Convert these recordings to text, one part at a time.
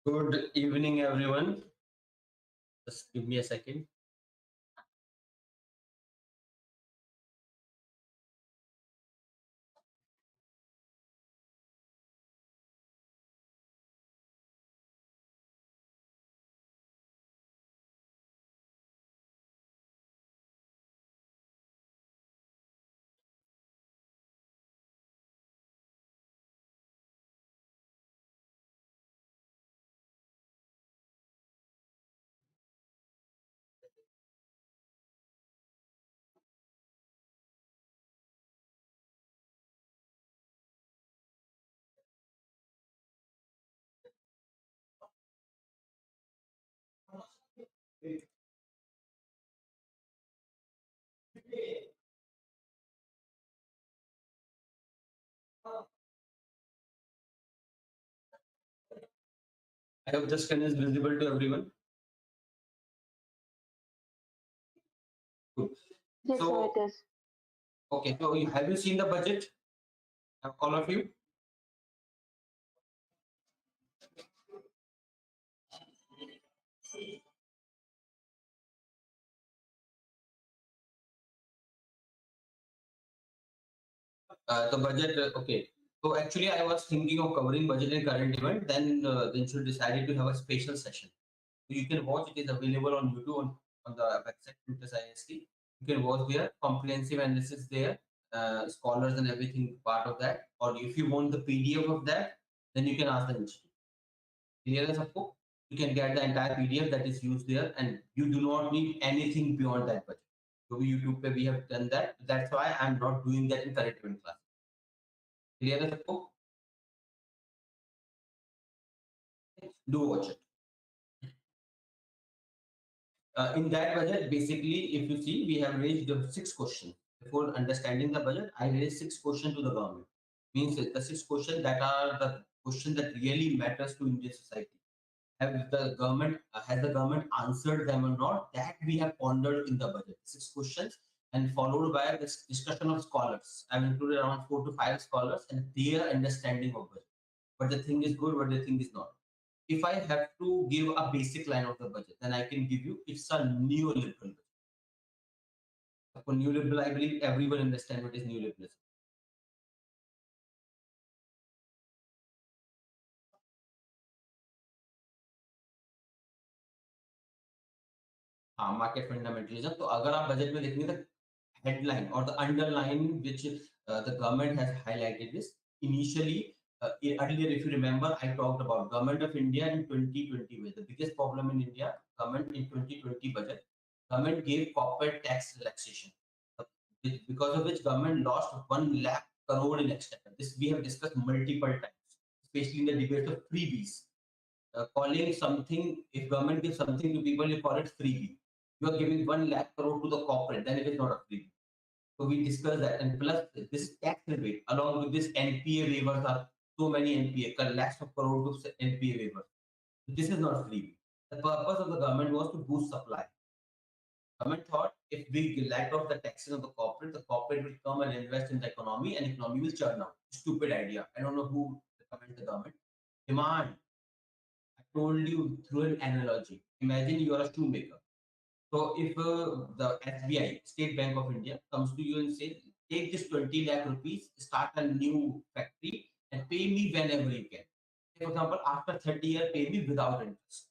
Good evening, everyone. Just give me a second. I hope the screen is visible to everyone. Good. Yes, sir, So, it is. okay, so have you seen the budget? All of you? The budget, okay. So actually, I was thinking of covering budget and current event. Then should decided to have a special session. So you can watch. It is available on YouTube on the website Plutus IAS. You can watch there. Comprehensive analysis there. Scholars and everything part of that. Or if you want the PDF of that, then you can ask the institute. Clear as आपको? You can get the entire PDF that is used there, and you do not need anything beyond that budget. So YouTube पे we have done that. That's why I'm not doing that in current event class. Clear as आपको? Do watch it. In that budget, basically, if you see, we have raised 6 questions. Before understanding the budget, I raised 6 questions to the government. Means the 6 questions that are the questions that really matters to Indian society. Has the government answered them or not? That we have pondered in the budget. 6 questions, and followed by this discussion of scholars. I've included around 4 to 5 scholars and their understanding of budget. What the thing is good, what the thing is not. If I have to give a basic line of the budget, then I can give you it's a neoliberal budget. For neoliberal, I believe everyone understands what is neoliberalism. हाँ, market fundamentalism. तो अगर आप budget में देखेंगे तो headline or the underline which the government has highlighted this initially. Earlier, if you remember, I talked about government of India in 2020. With the biggest problem in India, government in 2020 budget, government gave corporate tax relaxation, because of which government lost 1 lakh crore in exchequer. This we have discussed multiple times, especially in the debate of freebies. Calling something, if government gives something to people, you call it freebie. You are giving 1 lakh crore to the corporate, then it is not a freebie. So we discussed that, and plus this tax rebate along with this NPA waivers are so many NPA, lakhs of crores of NPA waivers. This is not free. The purpose of the government was to boost supply. Government thought if we let off the taxes of the corporate will come and invest in the economy, and economy will churn out. Stupid idea. I don't know who recommended the government. Demand. I told you through an analogy. Imagine you are a shoemaker. So if the SBI, State Bank of India, comes to you and says, take this 20 lakh rupees, start a new factory, and pay me whenever you can. For example, after 30 years, pay me without interest.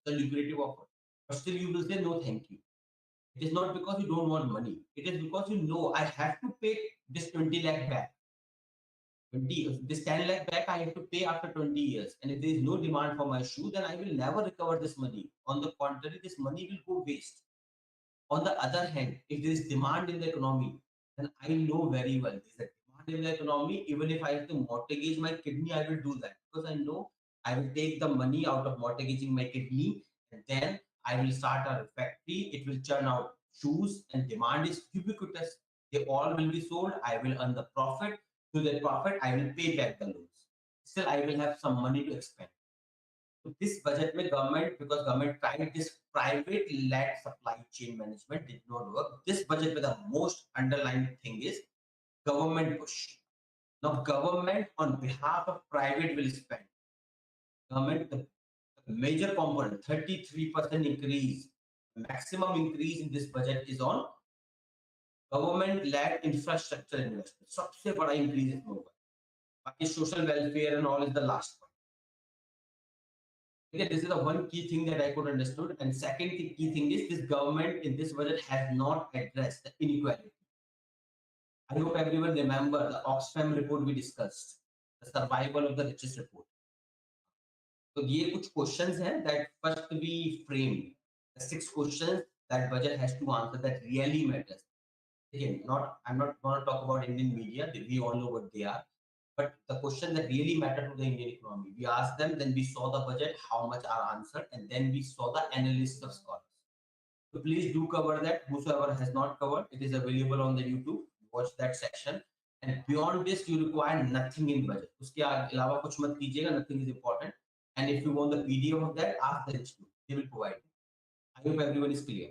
The lucrative offer. But still you will say, no, thank you. It is not because you don't want money. It is because you know I have to pay this 20 lakh back. 20, this 10 lakh back I have to pay after 20 years. And if there is no demand for my shoe, then I will never recover this money. On the contrary, this money will go waste. On the other hand, if there is demand in the economy, then I know very well there is a demand in the economy. Even if I have to mortgage my kidney, I will do that because I know I will take the money out of mortgaging my kidney, and then I will start a factory. It will churn out shoes, and demand is ubiquitous. They all will be sold. I will earn the profit. To the profit, I will pay back the loans. Still, I will have some money to expend. So this budget में government, because government tried this private led supply chain management, did not work. This budget में the most underlying thing is government push. Now government on behalf of private will spend. Government, the major component, 33% increase, maximum increase in this budget is on government-led infrastructure investment. सबसे बड़ा increase इसमें होगा. बाकी social welfare and all is the last one. Okay, this is the one key thing that I could understood. And second key thing is this government in this budget has not addressed the inequality. I hope everyone remember the Oxfam report we discussed, the survival of the richest report. So ये कुछ questions हैं that first we frame the 6 questions that budget has to answer that really matters. Again, I'm not going to talk about Indian media. We all know what they are. But the question that really matter to the Indian economy, we asked them, then we saw the budget, how much are answered, and then we saw the analysis of scholars. So please do cover that. Whosoever has not covered, it is available on the YouTube. Watch that section. And beyond this, you require nothing in budget. उसके अलावा कुछ मत कीजिएगा. Nothing is important. And if you want the PDF of that, ask the institute. They will provide it. I hope everyone is clear.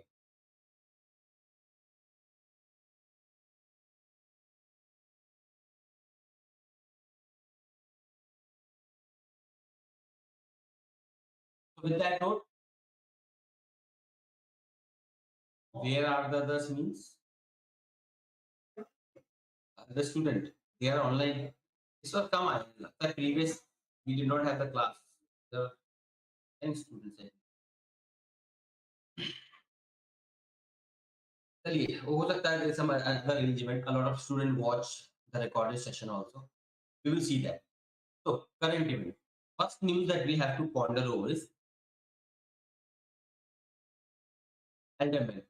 So with that note, where are the others means? The student, they are online. This was come on. The previous, we did not have the class. The 10 students. चलिए हो सकता है some other arrangement. A lot of students watch the recorded session also. We will see that. So current event. First news that we have to ponder over is eldermen.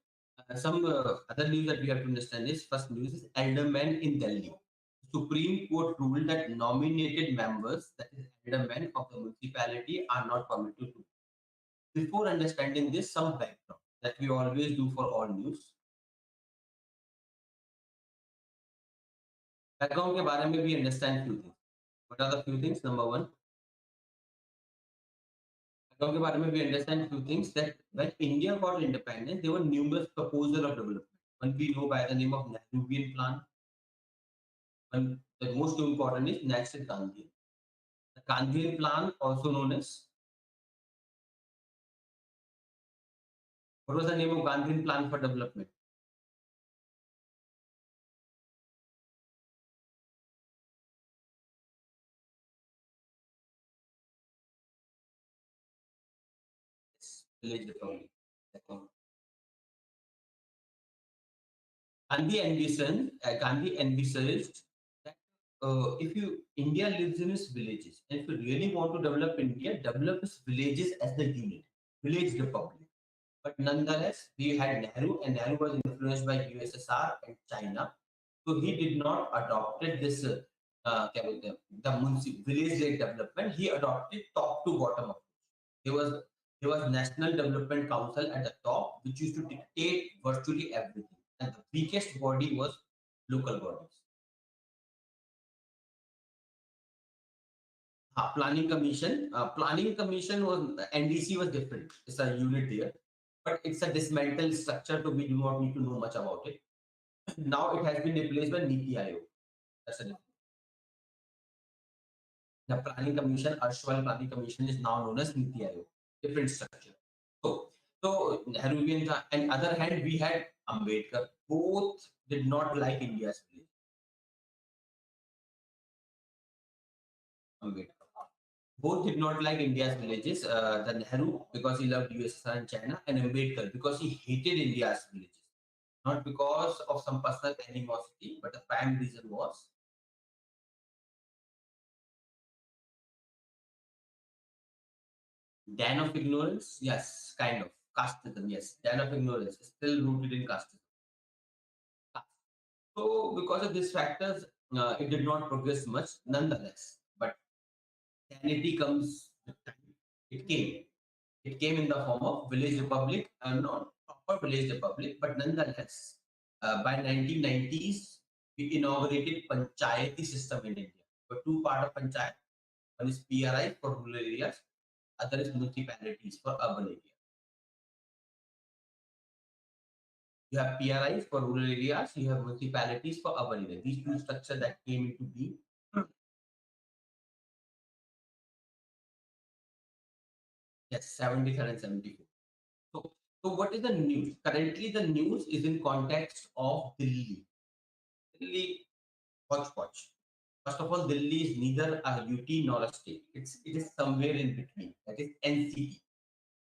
Some other news that we have to understand is first news is eldermen in Delhi. Supreme Court ruled that nominated members, that is eldermen of the municipality, are not permitted to. Before understanding this, some background that we always do for all news. Background के बारे में we understand few things. What are the few things? Number one, background के बारे में we understand few things that when India got independence, there were numerous proposals of development. One we know by the name of Nehruvian Plan. One the most important is National Gandhi. The Gandhian Plan, also known as, what was the name of Gandhian Plan for Development? Village Republic. Gandhi envisaged that if India lives in its villages, and if you really want to develop India, develop its villages as the unit, village republic. But nonetheless, we had Nehru, and Nehru was influenced by USSR and China, so he did not adopted this village-led development. He adopted top to bottom approach. There was National Development Council at the top, which used to dictate virtually everything, and the weakest body was local bodies. Planning Commission. Planning Commission was NDC was different. It's a unit there, but it's a dismantled structure, so we do not need to know much about it. Now it has been replaced by Niti Aayog. That's a difference. The Planning Commission, Ashwal Planning Commission, is now known as Niti Aayog. Different structure. So Nehruvian, and other hand, we had Ambedkar. Both did not like India's village. Ambedkar. Both did not like India's villages. The Nehru, because he loved USSR and China, and Ambedkar because he hated India's villages. Not because of some personal animosity, but the prime reason was den of ignorance. Yes, kind of casteism. Yes, den of ignorance is still rooted in casteism. So because of these factors, it did not progress much. Nonetheless, but sanity comes with time. It came. It came in the form of village republic, not proper village republic, but nonetheless, by 1990s, we inaugurated panchayati system in India. So two part of panchayat, one is PRI for rural areas, other is municipalities for urban areas. You have PRIs for rural areas, you have municipalities for urban areas. These two structures that came into being. Yes, Yes, 73rd and 74th. So what is the news? Currently, the news is in context of Delhi. Delhi, watch. First of all, Delhi is neither a UT nor a state. It is somewhere in between. That is NCT.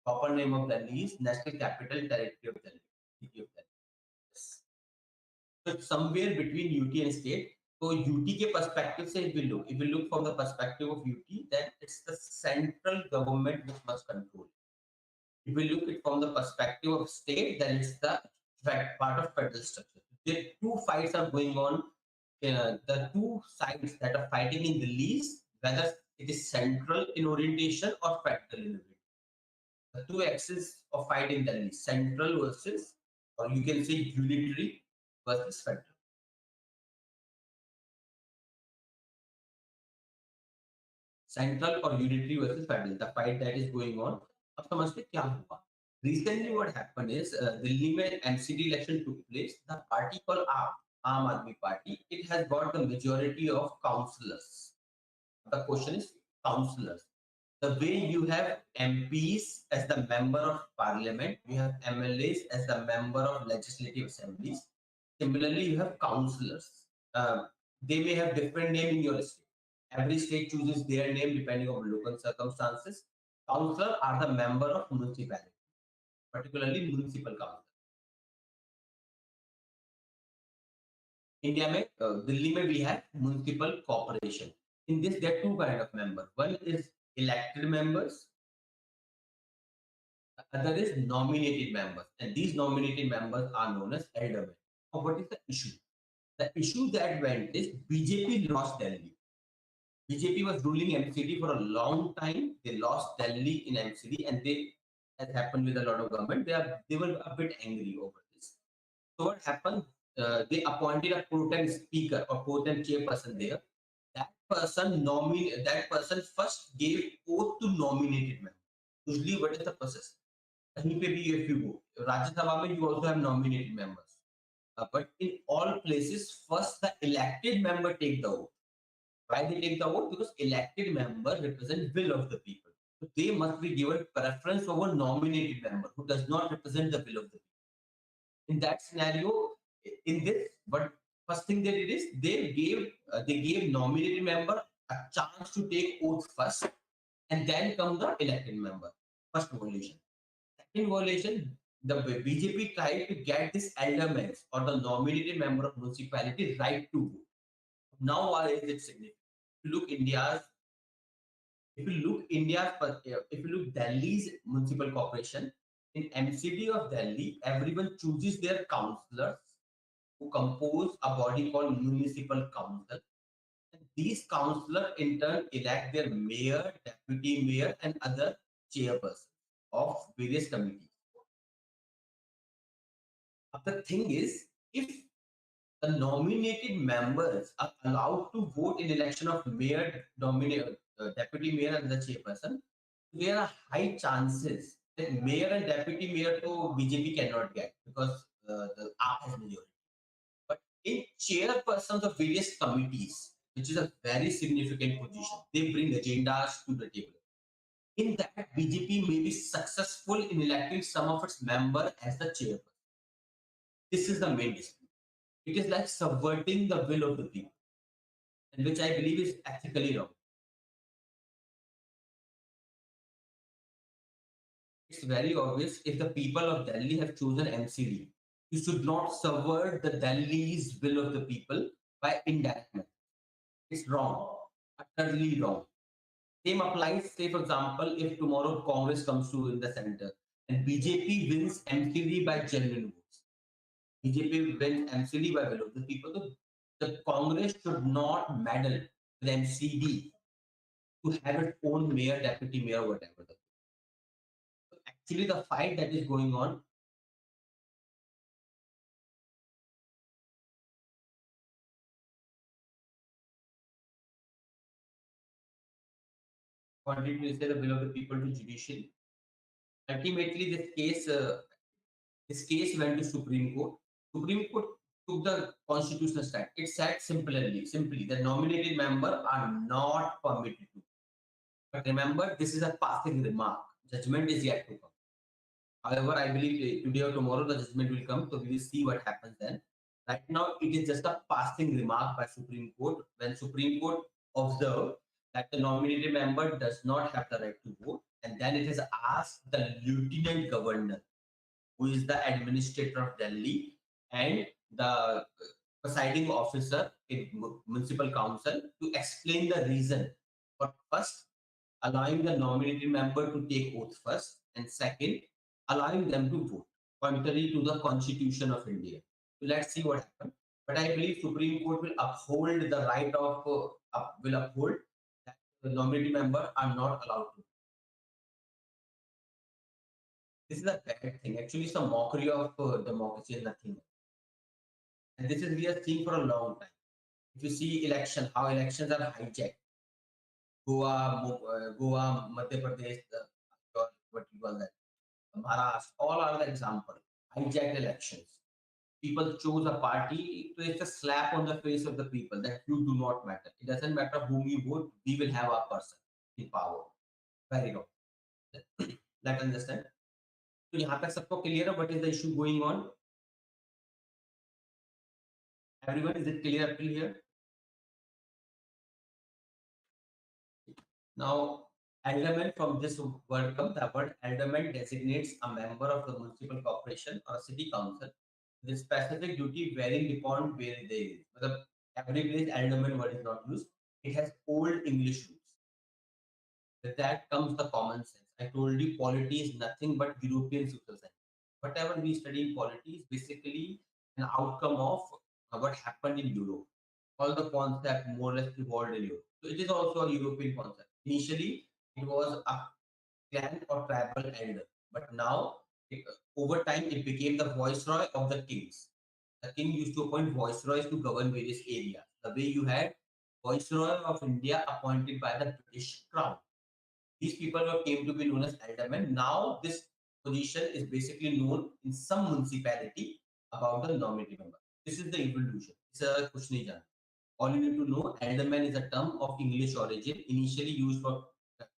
Proper name of Delhi is National Capital Territory of Delhi. City of Delhi. Yes. So it's somewhere between UT and state. So UT के perspective से if we look from the perspective of UT, then it's the central government which must control. If we look it from the perspective of state, then it's the part of federal structure. The two fights are going on. The two sides that are fighting in the least, whether it is central in orientation or federal in orientation. The two axes of fighting the least, central versus, or you can say unitary versus federal. Central or unitary versus federal, the fight that is going on. अब समझते क्या हुआ? Recently, what happened is Delhi में MCD election took place. The party called Aam Aadmi Party, it has got the majority of councillors. The question is councillors. The way you have MPs as the member of parliament, you have MLAs as the member of legislative assemblies. Similarly, you have councillors. They may have different name in your state. Every state chooses their name depending on local circumstances. Councillors are the member of municipality, particularly municipal council. India में Delhi में we have municipal corporation. In this, there are two kind of members. One is elected members. The other is nominated members, and these nominated members are known as aldermen. Now, what is the issue? The issue that went is BJP lost Delhi. BJP was ruling MCD for a long time. They lost Delhi in MCD, and they, as happened with a lot of government, they were a bit angry over this. So what happened? They appointed a pro tem speaker or pro tem chairperson there. That person first gave oath to nominated members. Usually, what is the process? Kahin pe bhi if you go, Rajya Sabha mein you also have nominated members. But in all places, first the elected member take the oath. Why they take the oath? Because elected member represent will of the people. So they must be given preference over nominated member who does not represent the will of the people. In that scenario, in this, but first thing they did is they gave nominated member a chance to take oath first, and then come the elected member. First violation. Second violation, the BJP tried to get this aldermen or the nominated member of municipality right to vote. Now, why is it significant? If you look Delhi's municipal corporation, in MCD of Delhi, everyone chooses their councillors who compose a body called municipal council. And these councillors in turn elect their mayor, deputy mayor, and other chairpersons of various committees. The thing is, if the nominated members are allowed to vote in election of mayor, deputy mayor, and the chairperson, there are high chances that mayor and deputy mayor to BJP cannot get because the AAP has majority. But in chairpersons of various committees, which is a very significant position, they bring agendas to the table. In that, BJP may be successful in electing some of its members as the chairperson. This is the main dispute. It is like subverting the will of the people, and which I believe is ethically wrong. It's very obvious if the people of Delhi have chosen MCD, you should not subvert the Delhi's will of the people by indirect methods. It's wrong, utterly wrong. Same applies, say for example, if tomorrow Congress comes to in the center and BJP wins MCD by genuine votes. BJP wins MCD by will of the people. The Congress should not meddle with MCD to have its own mayor, deputy mayor, whatever. Actually, the fight that is going on. Wanted to say the will of the people to judiciary. Ultimately, this case went to Supreme Court. Supreme Court took the constitutional stand. It said simply, the nominated member are not permitted to. But remember, this is a passing remark. Judgment is yet to come. However, I believe today or tomorrow the judgment will come, so we will see what happens then. Right now, it is just a passing remark by Supreme Court when Supreme Court observed that the nominated member does not have the right to vote, and then it has asked the Lieutenant Governor, who is the administrator of Delhi, and the presiding officer in municipal council to explain the reason for first allowing the nominated member to take oath first, and second, allowing them to vote, contrary to the Constitution of India. So let's see what happens. But I believe Supreme Court will uphold the right of will uphold that the nominated member are not allowed to. This is a bad thing. Actually, it's a mockery of democracy and nothing else. And this is we are seeing for a long time. If you see election, how elections are hijacked, Goa, Madhya Pradesh, what you call that, Maharashtra, all are the example. Hijacked elections. People choose a party, so it's a slap on the face of the people that you do not matter. It doesn't matter whom you vote, we will have a person in power. Very good. Let's understand. तो यहाँ तक सबको clear है what is the issue going on? Everyone, is it clear up till here? Now, alderman, from this word comes the word alderman designates a member of the municipal corporation or a city council with specific duty varying upon where they is. But every place alderman word is not used. It has old English roots. With that comes the common sense. I told you polity is nothing but European social science. Whatever we study in polity is basically an outcome of what happened in Europe. All the concept more or less evolved in Europe. So it is also a European concept. Initially, it was a clan or tribal elder, but now over time it became the viceroy of the kings. The king used to appoint viceroys to govern various areas. The way you had viceroy of India appointed by the British crown. These people were came to be known as aldermen. Now this position is basically known in some municipality about the nominated member. This is the evolution. It's a question. All you need to know, alderman is a term of English origin, initially used for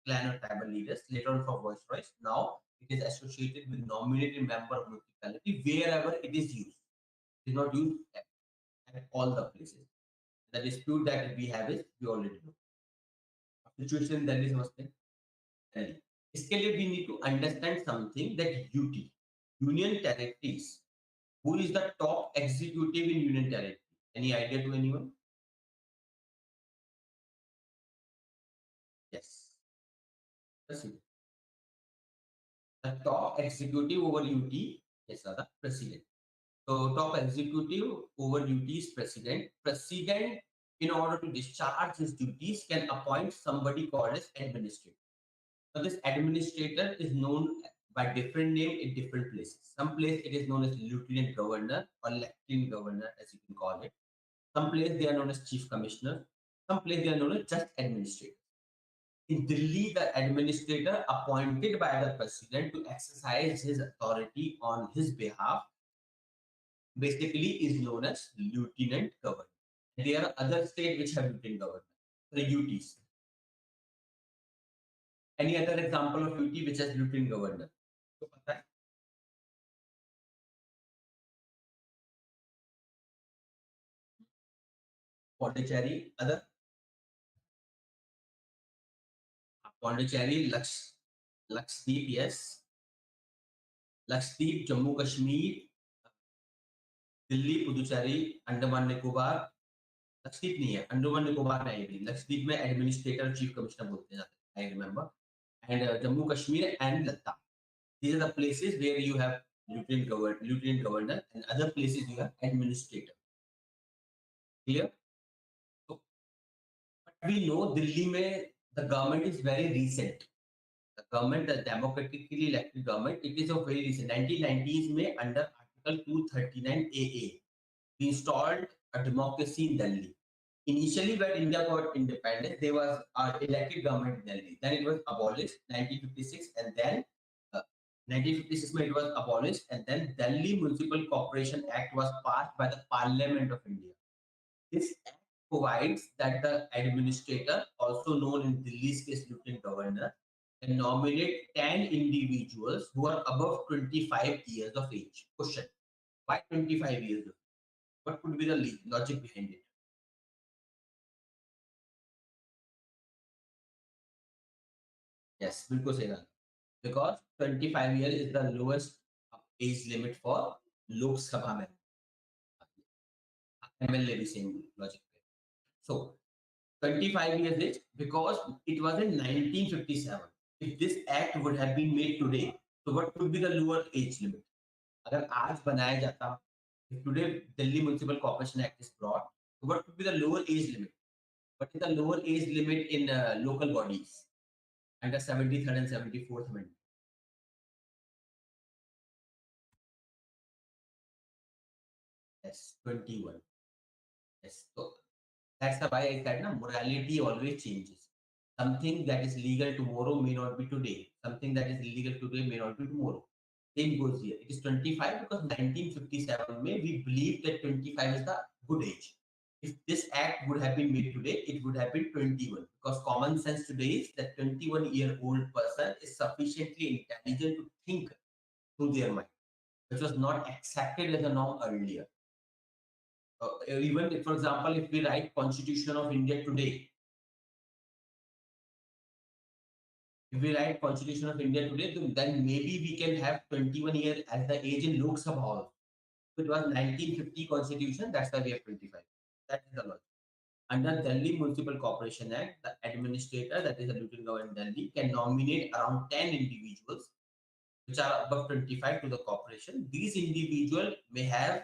clan or tribal leaders, later on for viceroys. Now it is associated with nominated member of municipality wherever it is used. It is not used at all the places. The dispute that we have is we already know. Situation that is must be. इसके लिए we need to understand something that UT, Union Territories, who is the top executive in Union Territory? Any idea to anyone? Yes. President. The top executive over UT is the president. So top executive over UT is president. President, in order to discharge his duties, can appoint somebody called as administrator. Now this administrator is known by different name in different places. Some place it is known as lieutenant governor or lieutenant governor, as you can call it. Some place they are known as chief commissioner. Some place they are known as just administrator. In Delhi, the administrator appointed by the president to exercise his authority on his behalf basically is known as lieutenant governor. There are other states which have lieutenant governor, the UTs. Any other example of UT which has lieutenant governor? तो पता है? Pondicherry, other Pondicherry, Lakshadweep, yes. Lakshadweep, Jammu Kashmir, Delhi, Puducherry, Andaman Nicobar. Lakshadweep नहीं है, अंडमान निकोबार में आएगी. लक्षद्वीप में administrator chief commissioner बोलते हैं, I remember. And Jammu Kashmir and Ladakh. These are the places where you have lieutenant governor, and other places you have administrator. Clear? So, but we know Delhi mein the government is very recent. The government, the democratically elected government, it is of very recent. 1990s mein under Article 239 AA, we installed a democracy in Delhi. Initially, when India got independence, there was an elected government in Delhi. Then it was abolished 1956, and then 1956 it was abolished, and then Delhi Municipal Corporation Act was passed by the Parliament of India. This act provides that the administrator, also known in Delhi's case lieutenant governor, can nominate 10 individuals who are above 25 years of age. Question: why 25 years? What could be the logic behind it? Yes, बिल्कुल सही बात. Because 25 years is the lowest age limit for Lok Sabha में. MLA भी same logic. So 25 years age because it was in 1957. If this act would have been made today, so what could be the lower age limit? अगर आज बनाया जाता, if today Delhi Municipal Corporation Act is brought, so what could be the lower age limit? What is the lower age limit in local bodies under 73rd and 74th Amendment? Yes, 21. Yes. So that's the why I said na, morality always changes. Something that is legal tomorrow may not be today. Something that is illegal today may not be tomorrow. Same goes here. It is 25 because 1957 May we believe that 25 is the good age. If this act would have been made today, it would have been 21 because common sense today is that 21-year-old person is sufficiently intelligent to think through their mind, which was not accepted as a norm earlier. Even if, for example, if we write Constitution of India today, if we write Constitution of India today, then maybe we can have 21 years as the age in Lok Sabha also. So it was 1950 Constitution, that's why we have 25. That is the logic. Under Delhi Municipal Corporation Act, the administrator, that is the Lieutenant Governor in Delhi, can nominate around 10 individuals which are above 25 to the corporation. These individuals may have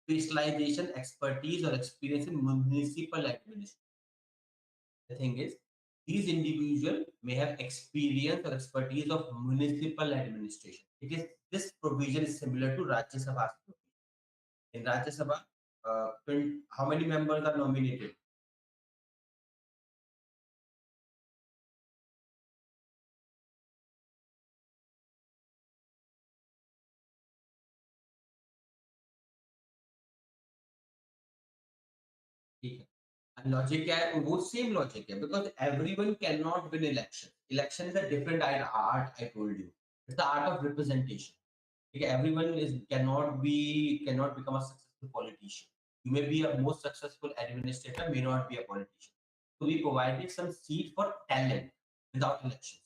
specialization, expertise, or experience in municipal administration. The thing is, these individuals may have experience or expertise of municipal administration. It is this provision is similar to Rajya Sabha. In Rajya Sabha, how many members are nominated? ठीक है. And logic है वो same logic है because everyone cannot win election. Election is a different art. I told you, it's the art of representation. Okay, everyone is cannot become a successful politician. You may be a most successful administrator, may not be a politician. So we provided some seat for talent without elections.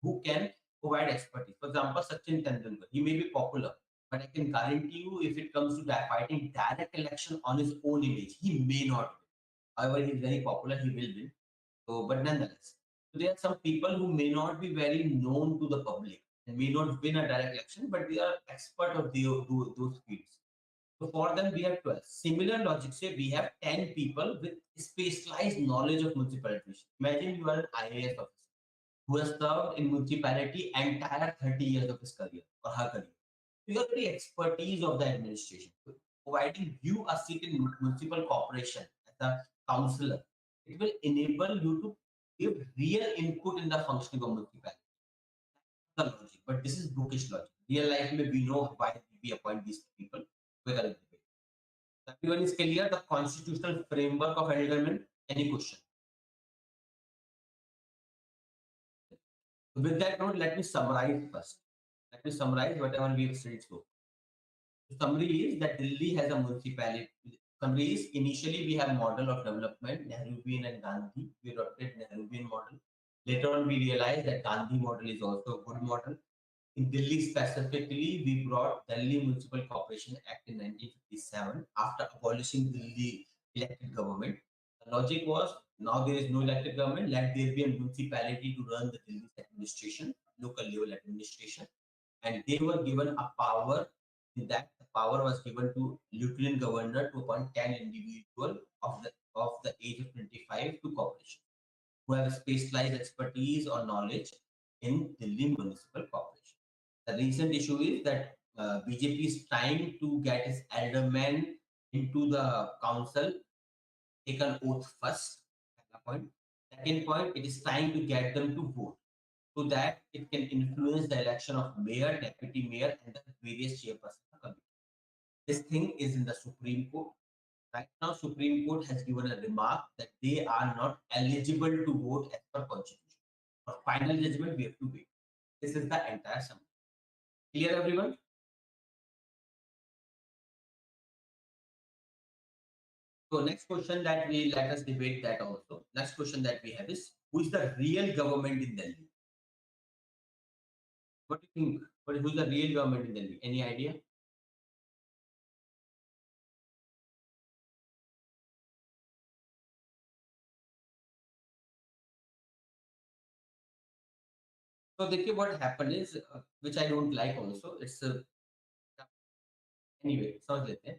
Who can provide expertise? For example, Sachin Tendulkar. He may be popular, but I can guarantee you, if it comes to fighting direct election on his own image, he may not win. However, he is very popular. He will win. So, but nonetheless, so there are some people who may not be very known to the public and may not win a direct election, but they are expert of those fields. So for them, we have 12. Similar logic say we have 10 people with specialized knowledge of municipality. Imagine you are an IAS officer who has served in municipality entire 30 years of his career or her career. So you have the expertise of the administration. So providing you a seat in municipal corporation as a councillor, it will enable you to give real input in the functioning of municipality. The logic, but this is bookish logic. Real life, may we know why we appoint these people. Everyone is clear the constitutional framework of federal government. Any question? With that note, let me summarize first. Let me summarize whatever we have studied so. The summary is that Delhi has a municipality. Summary is initially we have model of development, Nehruvian and Gandhi. We adopted Nehruvian model. Later on, we realized that Gandhi model is also a good model. In Delhi specifically, we brought Delhi Municipal Corporation Act in 1957 after abolishing Delhi elected government. The logic was now there is no elected government, let there be a municipality to run the Delhi administration, local level administration, and they were given a power. In that, the power was given to Lieutenant Governor to appoint 10 individuals of the age of 25 to corporation who have specialized expertise or knowledge in Delhi Municipal Corporation. The recent issue is that BJP is trying to get its aldermen into the council, take an oath first. Point. Second point, it is trying to get them to vote so that it can influence the election of mayor, deputy mayor, and the various chairpersons of the committee. This thing is in the Supreme Court. Right now, Supreme Court has given a remark that they are not eligible to vote as per constitution. For final judgment, we have to wait. This is the entire summary. Clear, everyone? So next question that we let us debate that also. Next question that we have is, who is the real government in Delhi? What do you think? Who's the real government in Delhi? Any idea? So देखिए what happened is, which I don't like also. It's anyway, समझ लेते हैं.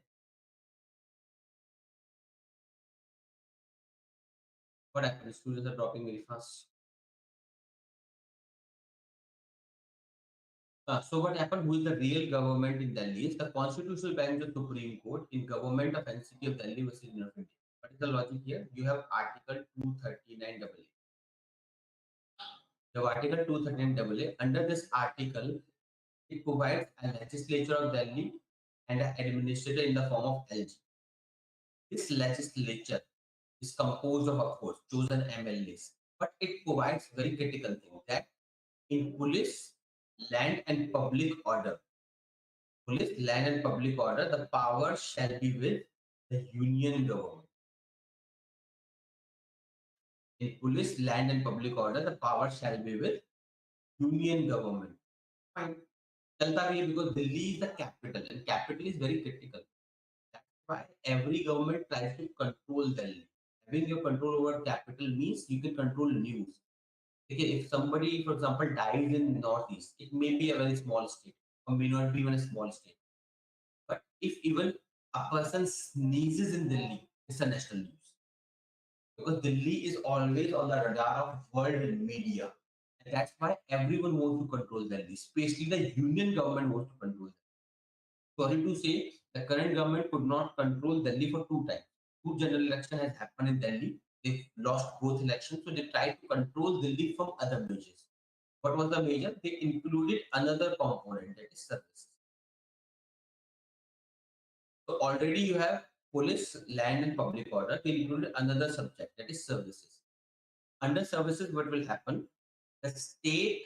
What happened? Students are dropping very fast. So what happened? Who is the real government in Delhi? Is the constitutional bench of Supreme Court in government of NCT of Delhi versus Union of India. What is the logic here? You have Article 239 AA. The Article 239 AA. Under this article, it provides a legislature of Delhi and an administrator in the form of LG. This legislature is composed of course, chosen MLAs, but it provides very critical thing that in police, land and public order, the power shall be with the union government. In police, land and public order, the power shall be with union government. Fine. चलता भी है because Delhi is the capital and capital is very critical. That's why every government tries to control Delhi. Having your control over capital means you can control news. Okay, if somebody, for example, dies in Northeast, it may be a very small state or may not be even a small state. But if even a person sneezes in Delhi, it's a national news. Because Delhi is always on the radar of world media. And that's why everyone wants to control Delhi, especially the union government wants to control Delhi. Sorry to say, the current government could not control Delhi for 2 times. 2 general elections has happened in Delhi. They lost both elections, so they tried to control Delhi from other measures. What was the measure? They included another component, that is services. So already you have police, land and public order. They included another subject, that is services. Under services, what will happen? The state,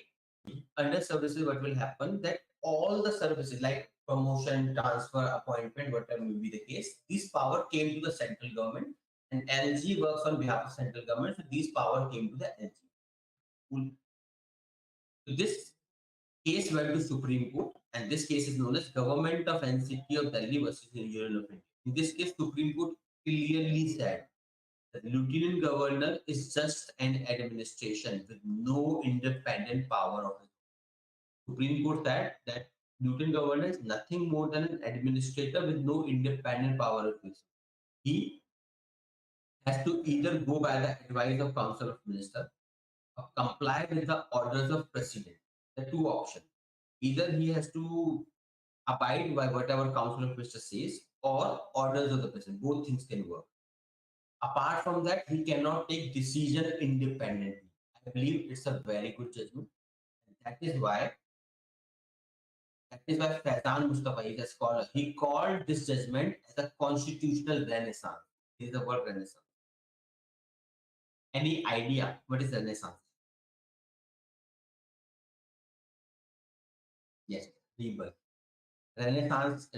under services, what will happen? That all the services like promotion, transfer, appointment, whatever may be the case, this power came to the central government and LG works on behalf of central government. So this power came to the LG. Cool. So this case went to Supreme Court, and this case is known as Government of NCT of Delhi versus the Union of India. In this case, Supreme Court clearly said that the Lieutenant Governor is just an administration with no independent power of it. Supreme Court said that Lieutenant Governor is nothing more than an administrator with no independent power of his. He has to either go by the advice of Council of Ministers or comply with the orders of President. The two options. Either he has to abide by whatever Council of Ministers says or orders of the President. Both things can work. Apart from that, he cannot take decision independently. I believe it's a very good judgment. And that is why Faizan Mustafa is a scholar. He called this judgment as a constitutional renaissance. This is the word renaissance. Any idea what is renaissance? Yes, rebirth. Renaissance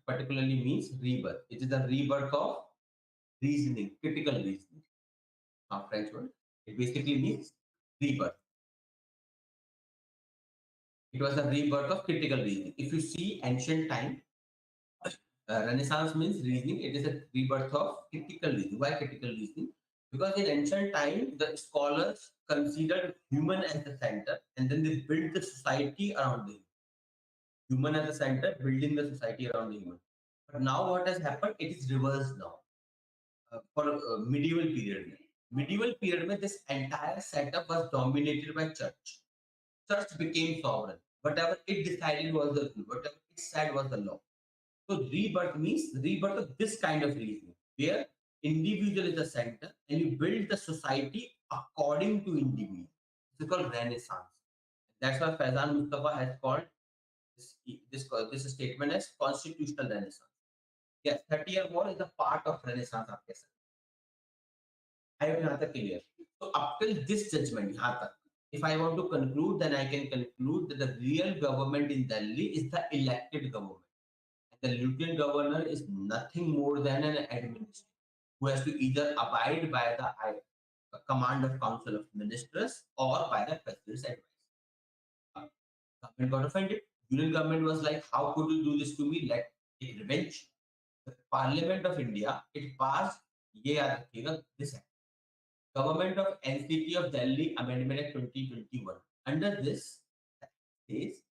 particularly means rebirth. It is the rebirth of reasoning, critical reasoning. French word. It basically means rebirth. It was the rebirth of critical reasoning. If you see ancient time, Renaissance means reasoning. It is a rebirth of critical reasoning. Why critical reasoning? Because in ancient time, the scholars considered human as the center, and then they built the society around the human as the center, building the society around the human. But now what has happened? It is reversed now. For medieval period. Medieval period, this entire setup was dominated by church. Church became sovereign. Whatever it decided was the rule. Whatever it said was the law. So rebirth means rebirth of this kind of reasoning, where individual is the center and you build the society according to individual. It's called Renaissance. That's why Faizan Mustafa has called this statement as constitutional Renaissance. Yes, 30-year war is a part of Renaissance. I hope you are clear. So up till this judgment, यहाँ तक, if I want to conclude, then I can conclude that the real government in Delhi is the elected government. The lieutenant governor is nothing more than an administrator who has to either abide by the command of council of ministers or by the president's advice. Government got offended. Union government was like, how could you do this to me? Let take revenge. The Parliament of India, it passed, ये याद रखिएगा, this act. Government of NCT of Delhi Amendment Act 2021. Under this, says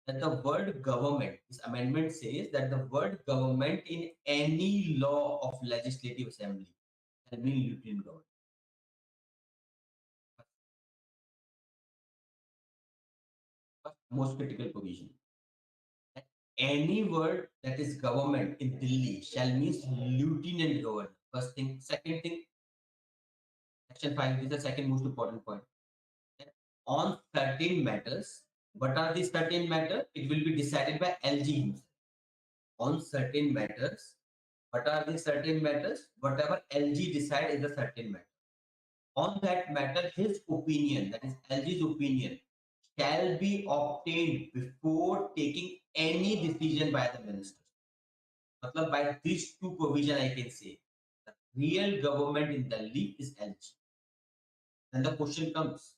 that the word government, this amendment says that the word government in any law of legislative assembly shall mean lieutenant government. First, most critical provision. That any word that is government in Delhi shall mean lieutenant governor. First thing. Second thing, section 5, this is the second most important point. That on certain matters, what are these certain matters? It will be decided by LG himself. On certain matters, what are the certain matters? Whatever LG decide is a certain matter. On that matter, his opinion, that is LG's opinion, shall be obtained before taking any decision by the minister. Matlab, by these two provision, I can say the real government in Delhi is LG. Then the question comes,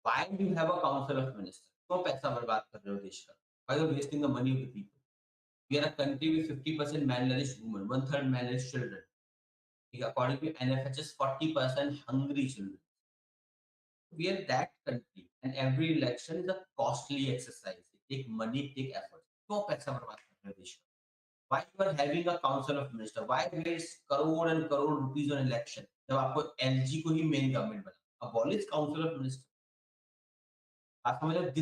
why do you have a council of ministers? क्यों पैसा बर्बाद कर रहे हो देश का? Why are you wasting the money of the people? We are a country with 50% malnourished women, 1/3 malnourished children. According to NFHS, 40% hungry children. We are that country, and every election is a costly exercise. It take money, take effort. क्यों पैसा बर्बाद कर रहे हो देश का? Why you are having a council of minister? Why waste crore and crore rupees on election? जब आपको LG को ही main government बना, abolish council of minister. आप समझ रहे?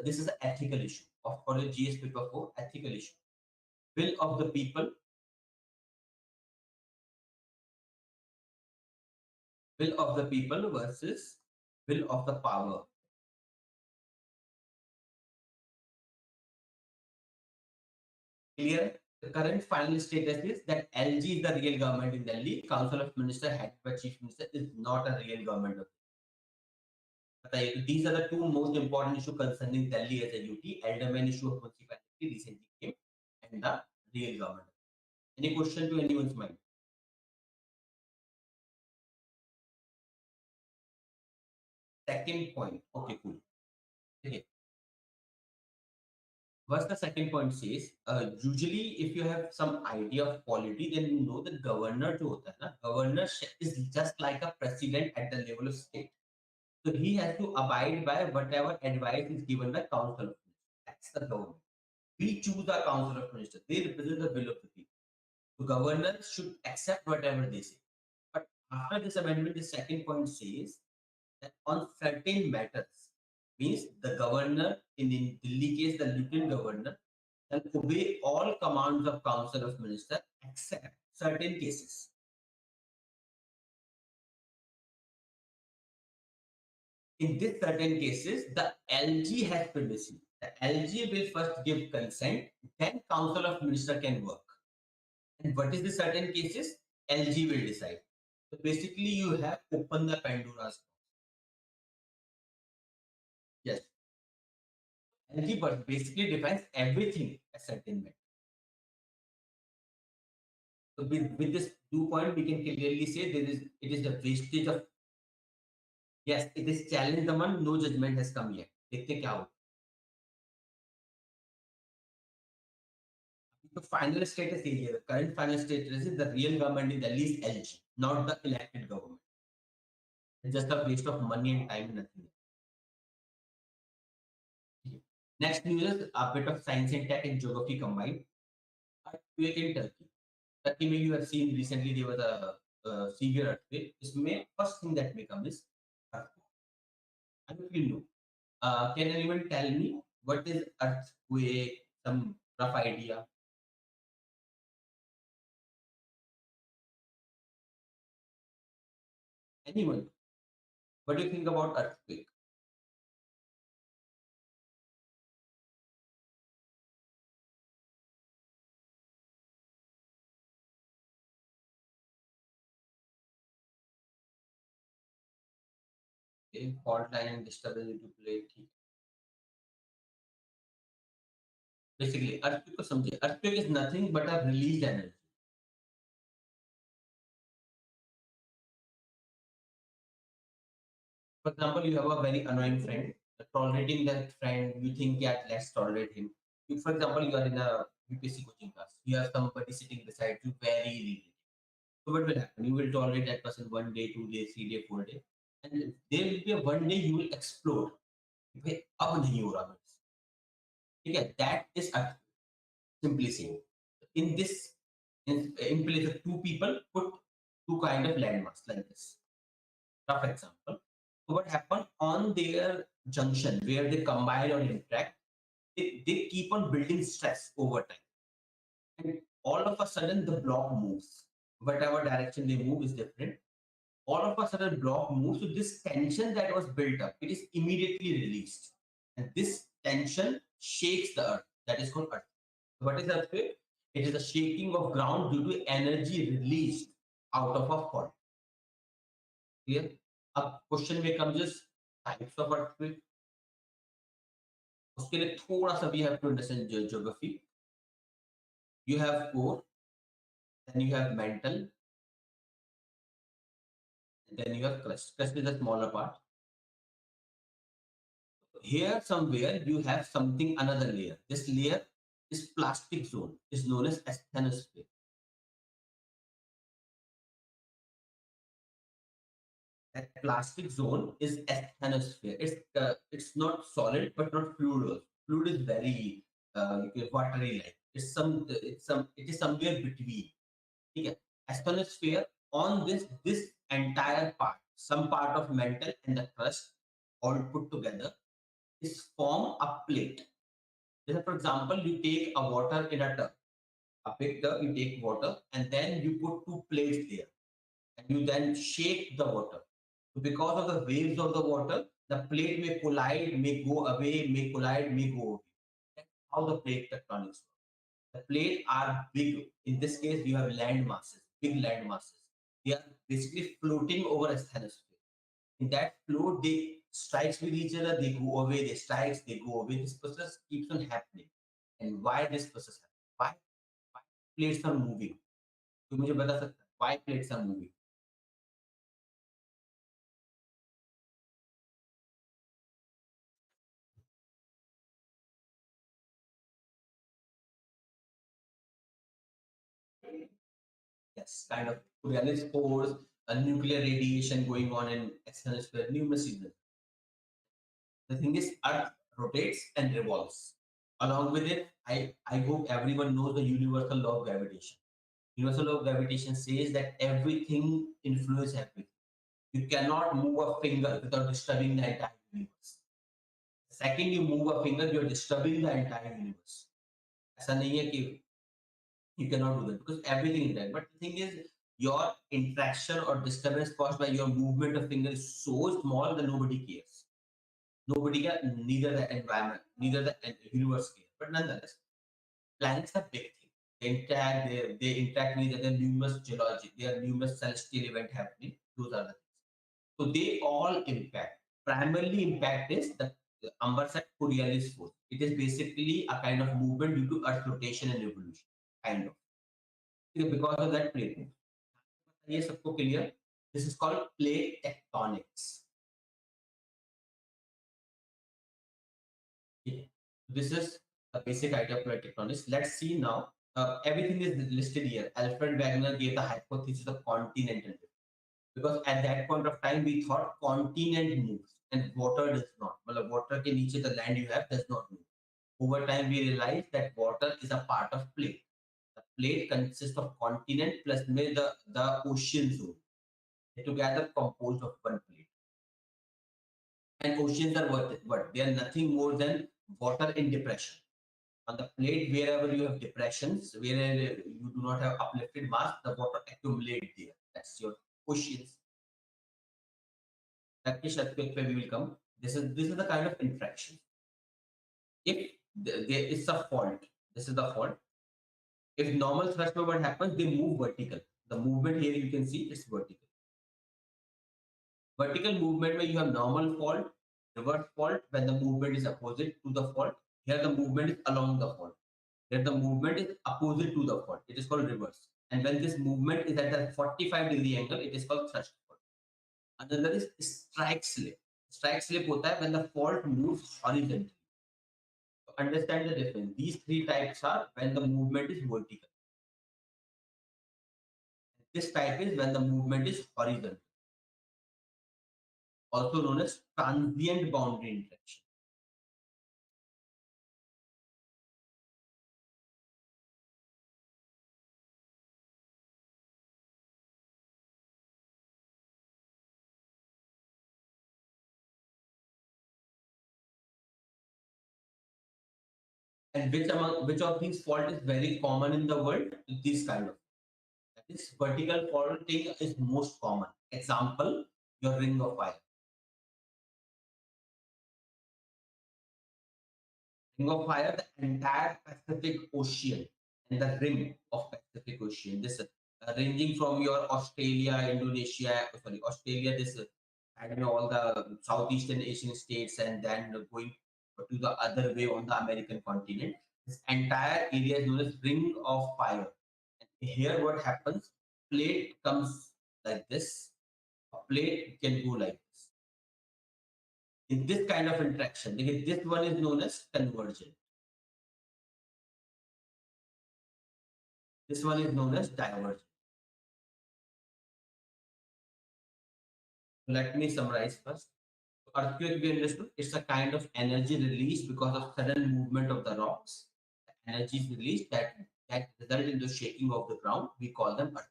This is an ethical issue of for the GS paper 4 ethical issue. Will of the people, will of the people versus will of the power. Clear? The current final status is that LG is the real government in Delhi. Council of Minister headed by Chief Minister is not a real government. These are the two most important issues concerning Delhi as a UT. Elderman issue of municipality recently came, and the real government. Any question to anyone's mind? Second point. Okay, cool. Okay. What's the second point says? Usually, if you have some idea of polity, then you know that governor जो होता है ना, governor is just like a president at the level of state. So he has to abide by whatever advice is given by council of ministers. That's the government. We choose our council of ministers. They represent the will of the people. So governors should accept whatever they say. But after this amendment, the second point says that on certain matters, means the governor, in the Delhi case, the lieutenant governor, can obey all commands of council of minister except certain cases. In this certain cases, the LG has primacy. The LG will first give consent, then council of minister can work. And what is the certain cases? LG will decide. So basically, you have opened the Pandora's box. Yes. LG but basically defines everything as certain matter. So with this 2 point, we can clearly say it is the wastage of. Yes, it is challenge the one, no judgment has come yet. देखते क्या हो. The final status is the current final status is the real government in Delhi is LG, not the elected government. It's just a waste of money and time, nothing. Next news is a bit of science and tech and geography combined. Earthquake in Turkey. Turkey, maybe you have seen recently there was a severe earthquake. Isme first thing that may come is earthquake. I don't you know. Can anyone tell me what is earthquake? Some rough idea. Anyone? What do you think about earthquake? Okay, fault line and disturbance due to plate. Basically, earthquake को समझिए. Earthquake is nothing but a released energy. For example, you have a very annoying friend. Tolerating that friend, you think, yeah, let's tolerate him. You, for example, you are in a UPSC coaching class. You have somebody sitting beside you, very irritating. So what will happen? You will tolerate that person 1 day, 2 day, 3 day, 4 day, and there will be a one day you will explode. भाई अब नहीं हो रहा मेरे से. ठीक है? That is a simply saying. In this, in place of two people, put two kind of landmarks like this. Rough example. So what happened on their junction where they combine or interact, they keep on building stress over time. And all of a sudden the block moves. Whatever direction they move is different. All of a sudden block moves. So this tension that was built up, it is immediately released. And this tension shakes the earth. That is called earthquake. What is earthquake? It is a shaking of ground due to energy released out of a fault. Clear? अब question में comes is types of earthquake. उसके लिए थोड़ा सा we have to understand geography. You have core, then you have mantle, and then you have crust. Crust is a smaller part. Here somewhere you have something, another layer. This layer is plastic zone, is known as asthenosphere. That plastic zone is asthenosphere. It's not solid but not fluid also. Fluid is very watery like. It is somewhere between. Okay. Asthenosphere on this entire part, some part of mantle and the crust all put together is form a plate. For example, you take a water in a tub, a big tub, you take water and then you put two plates there and you then shake the water. So because of the waves of the water, the plate may collide, may go away, may collide, may go away. That's how the plate tectonics work. The plate are big. In this case, you have land masses, big land masses. They are basically floating over a asthenosphere. In that float, they strikes with each other, they go away, they strikes, they go away. This process keeps on happening. And why this process happens? Why plates are moving? तो मुझे बता सकता है why plates are moving? Yes, kind of Coriolis pores, a nuclear radiation going on in external sphere, numerous reasons. The thing is, Earth rotates and revolves. Along with it, I hope everyone knows the universal law of gravitation. Universal law of gravitation says that everything influences everything. You cannot move a finger without disturbing the entire universe. The second you move a finger, you are disturbing the entire universe. ऐसा नहीं है कि you cannot do that because everything is there. But the thing is, your interaction or disturbance caused by your movement of finger is so small that nobody cares. Nobody cares, neither the environment, neither the universe cares. But nonetheless, planets are big things. They interact with other numerous geology. There are numerous celestial events happening. Those are the things. So they all impact. Primarily impact is the Amber said Coriolis force. It is basically a kind of movement due to Earth rotation and revolution. Kind of. Because of that plate move. ये सबको clear? This is called plate tectonics. Okay. This is a basic idea of plate tectonics. Let's see now. Everything is listed here. Alfred Wegener gave the hypothesis of continental drift. Because at that point of time we thought continent moves and water does not. Well, water के नीचे the land you have does not move. Over time we realized that water is a part of plate. The plate consists of continent plus the ocean zone. They together composed of one plate. And oceans are what? They are nothing more than water in depression. On the plate, wherever you have depressions, where you do not have uplifted mass, the water accumulates there. That's your oceans. Turkish earthquake where we will come. This is the kind of interaction. If there is a fault, this is the fault. If normal thrust what happens, they move vertical. The movement here you can see it's vertical. Vertical movement where you have normal fault, reverse fault when the movement is opposite to the fault. Here the movement is along the fault. Here the movement is opposite to the fault. It is called reverse. And when this movement is at a 45-degree angle, it is called thrust fault. Another is strike slip. Strike slip hota hai when the fault moves horizontally. So understand the difference. These three types are when the movement is vertical. This type is when the movement is horizontal, also known as transient boundary interaction. And which of these fault is very common in the world? This kind of. That is vertical faulting is most common. Example, your ring of fire. Ring of fire, the entire Pacific Ocean and the rim of Pacific Ocean. This ranging from your Australia, Indonesia, sorry, Australia, this I don't know all the Southeastern Asian states, and then going to the other way on the American continent. This entire area is known as ring of fire. And here, what happens? Plate comes like this. A plate can go like this. In this kind of interaction, this one is known as convergent. This one is known as divergent. Let me summarize first. Earthquake, we understood, it's a kind of energy released because of sudden movement of the rocks. The energy is released that result in the shaking of the ground. We call them earthquake.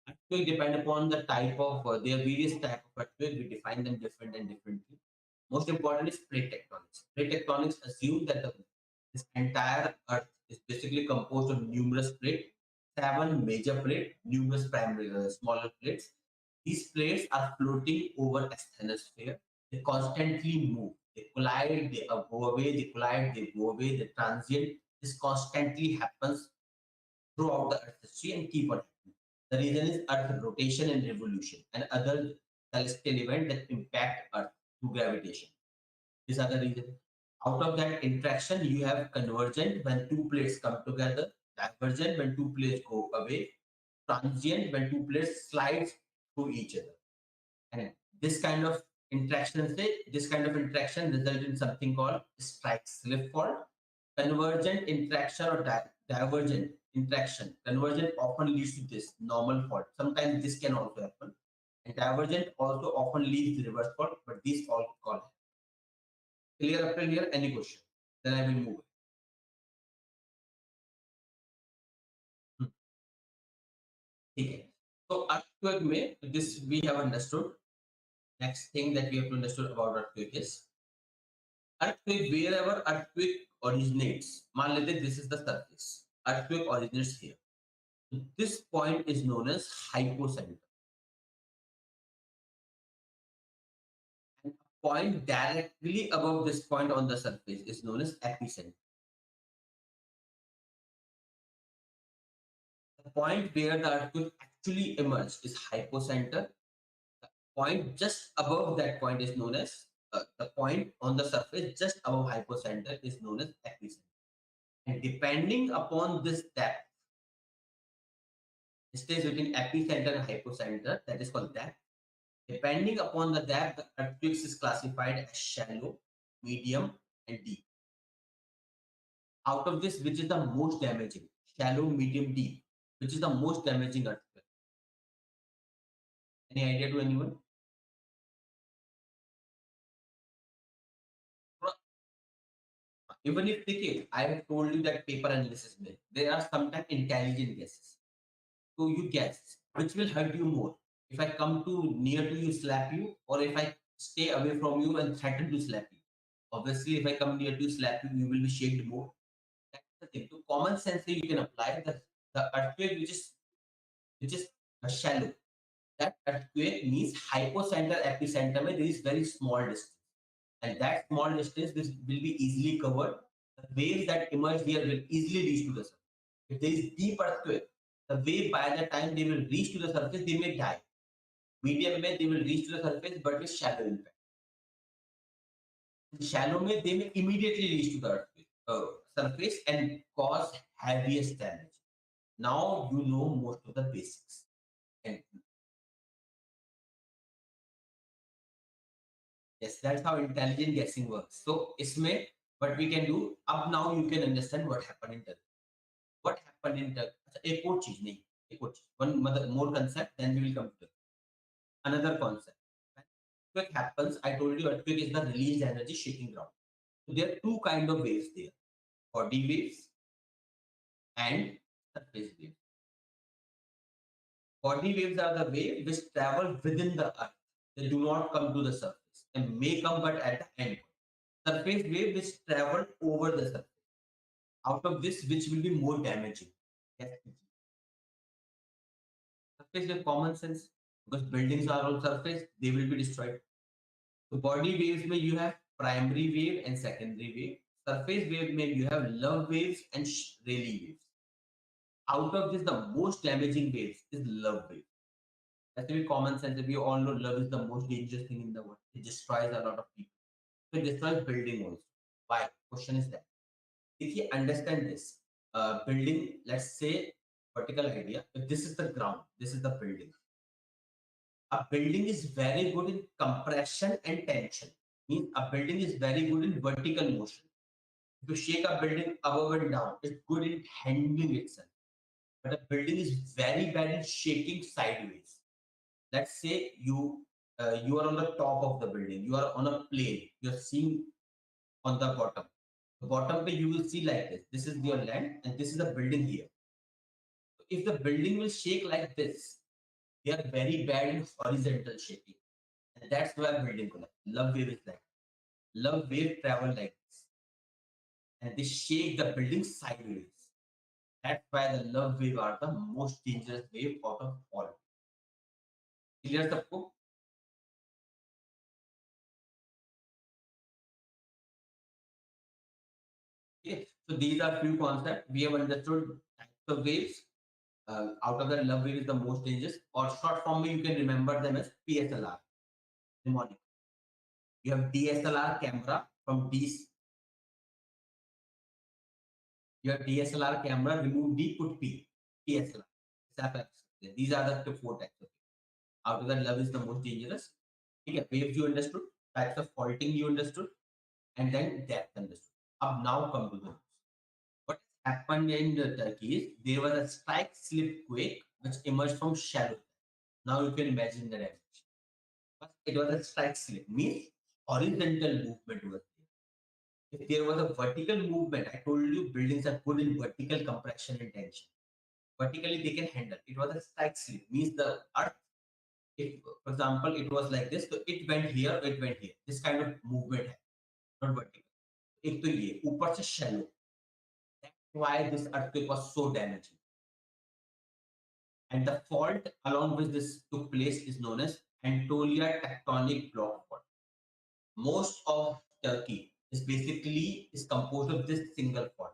Earthquake depend upon the type of there are various type of earthquake. We define them different and differently. Most important is plate tectonics. Plate tectonics assume that this entire Earth is basically composed of numerous plates, 7 major plates, numerous primary smaller plates. These plates are floating over a asthenosphere. They constantly move. They collide, they go away, they collide, they go away, they transient. This constantly happens throughout the Earth's history and keep on happening. The reason is Earth rotation and revolution and other celestial events that impact Earth through gravitation. These are the reasons. Out of that interaction, you have convergent when two plates come together, divergent when two plates go away, transient when two plates slide through each other. And this kind of this kind of interaction result in something called strike slip fault. Convergent interaction or divergent interaction. Convergent often leads to this normal fault. Sometimes this can also happen. And divergent also often leads to reverse fault, but these all call. Clear up till here? Any question? Then I will move. Okay. So earthquake may this we have understood. Next thing that we have to understood about earthquake is earthquake wherever earthquake originates. Man lete this is the surface. Earthquake originates here. This point is known as hypocenter. And a point directly above this point on the surface is known as epicenter. The point where the earthquake actually emerged is hypocenter. The point just above that point is known as the point on the surface just above hypocenter is known as epicenter. And depending upon this depth, it stays between epicenter and hypocenter, that is called depth. Depending upon the depth, the earthquake is classified as shallow, medium, and deep. Out of this, which is the most damaging? Shallow, medium, deep. Which is the most damaging earthquake? Any idea to anyone? Even if I have told you that paper analysis may, there are sometimes intelligent guesses. So you guess which will hurt you more. If I come too near to you, slap you, or if I stay away from you and threaten to slap you. Obviously, if I come near to you, slap you, you will be shaken more. That's the thing. To common sense, you can apply the earthquake which is shallow. That earthquake means hypocenter epicenter mein there is very small distance. And that small distance will be easily covered. The waves that emerge here will easily reach to the surface. If there is deep earthquake, the wave by the time they will reach to the surface, they may die. Medium में they will reach to the surface but with shallow impact. Shallow में they may immediately reach to the surface and cause heaviest damage. Now you know most of the basics. And yes, that's how intelligent guessing works. So इसमें what we can do, अब now you can understand what happened in Turkey. What happened in Turkey? अच्छा, एक और चीज नहीं, एक और चीज. One more concept, then we will come to another concept. When earthquake happens, I told you earthquake is the released energy shaking ground. So there are two kind of waves there: body waves and surface waves. Body waves are the waves which travel within the earth. They do not come to the surface and may come but at the end. Surface wave which travel over the surface. Out of this, which will be more damaging? Yes. Surface wave, common sense, because buildings are on surface, they will be destroyed. So body waves में you have primary wave and secondary wave. Surface wave में you have love waves and Rayleigh waves. Out of this, the most damaging waves is love wave. That's very common sense. We all know love is the most dangerous thing in the world. It destroys a lot of people. So it destroys building also. Why? Question is that. If you understand this, building, let's say, vertical idea, if this is the ground, this is the building. A building is very good in compression and tension. Means a building is very good in vertical motion. If you shake a building above and down, it's good in handling itself. But a building is very bad in shaking sideways. Let's say you are on the top of the building, you are on a plane, you are seeing on the bottom. The bottom page you will see like this. This is your land and this is the building here. So if the building will shake like this, they are very bad in horizontal shaking. And that's why building collapse. Love wave is like love wave travel like this. And they shake the building sideways. That's why the love wave are the most dangerous wave out of all. Clear सबको? Okay, so these are few concepts. We have understood types of waves. Out of that, love wave is the most dangerous. Or short form, you can remember them as PSLR. Mnemonic. You have DSLR camera from D. You have DSLR camera, remove D, put P. PSLR. These are the four types of waves. Out of that, love is the most dangerous. Okay, waves you understood, types of faulting you understood, and then depth understood. Up now come to the news. What happened in Turkey is there was a strike slip quake which emerged from shallow. Now you can imagine the damage. First, it was a strike slip, means horizontal movement was there. If there was a vertical movement, I told you buildings are good in vertical compression and tension. Vertically they can handle. It was a strike slip, means the earth, if for example it was like this, so it went here, it went here. This kind of movement, not vertical. एक तो ये ऊपर से shallow. That's why this earthquake was so damaging. And the fault along which this took place is known as Anatolia tectonic block fault. Most of Turkey is composed of this single fault,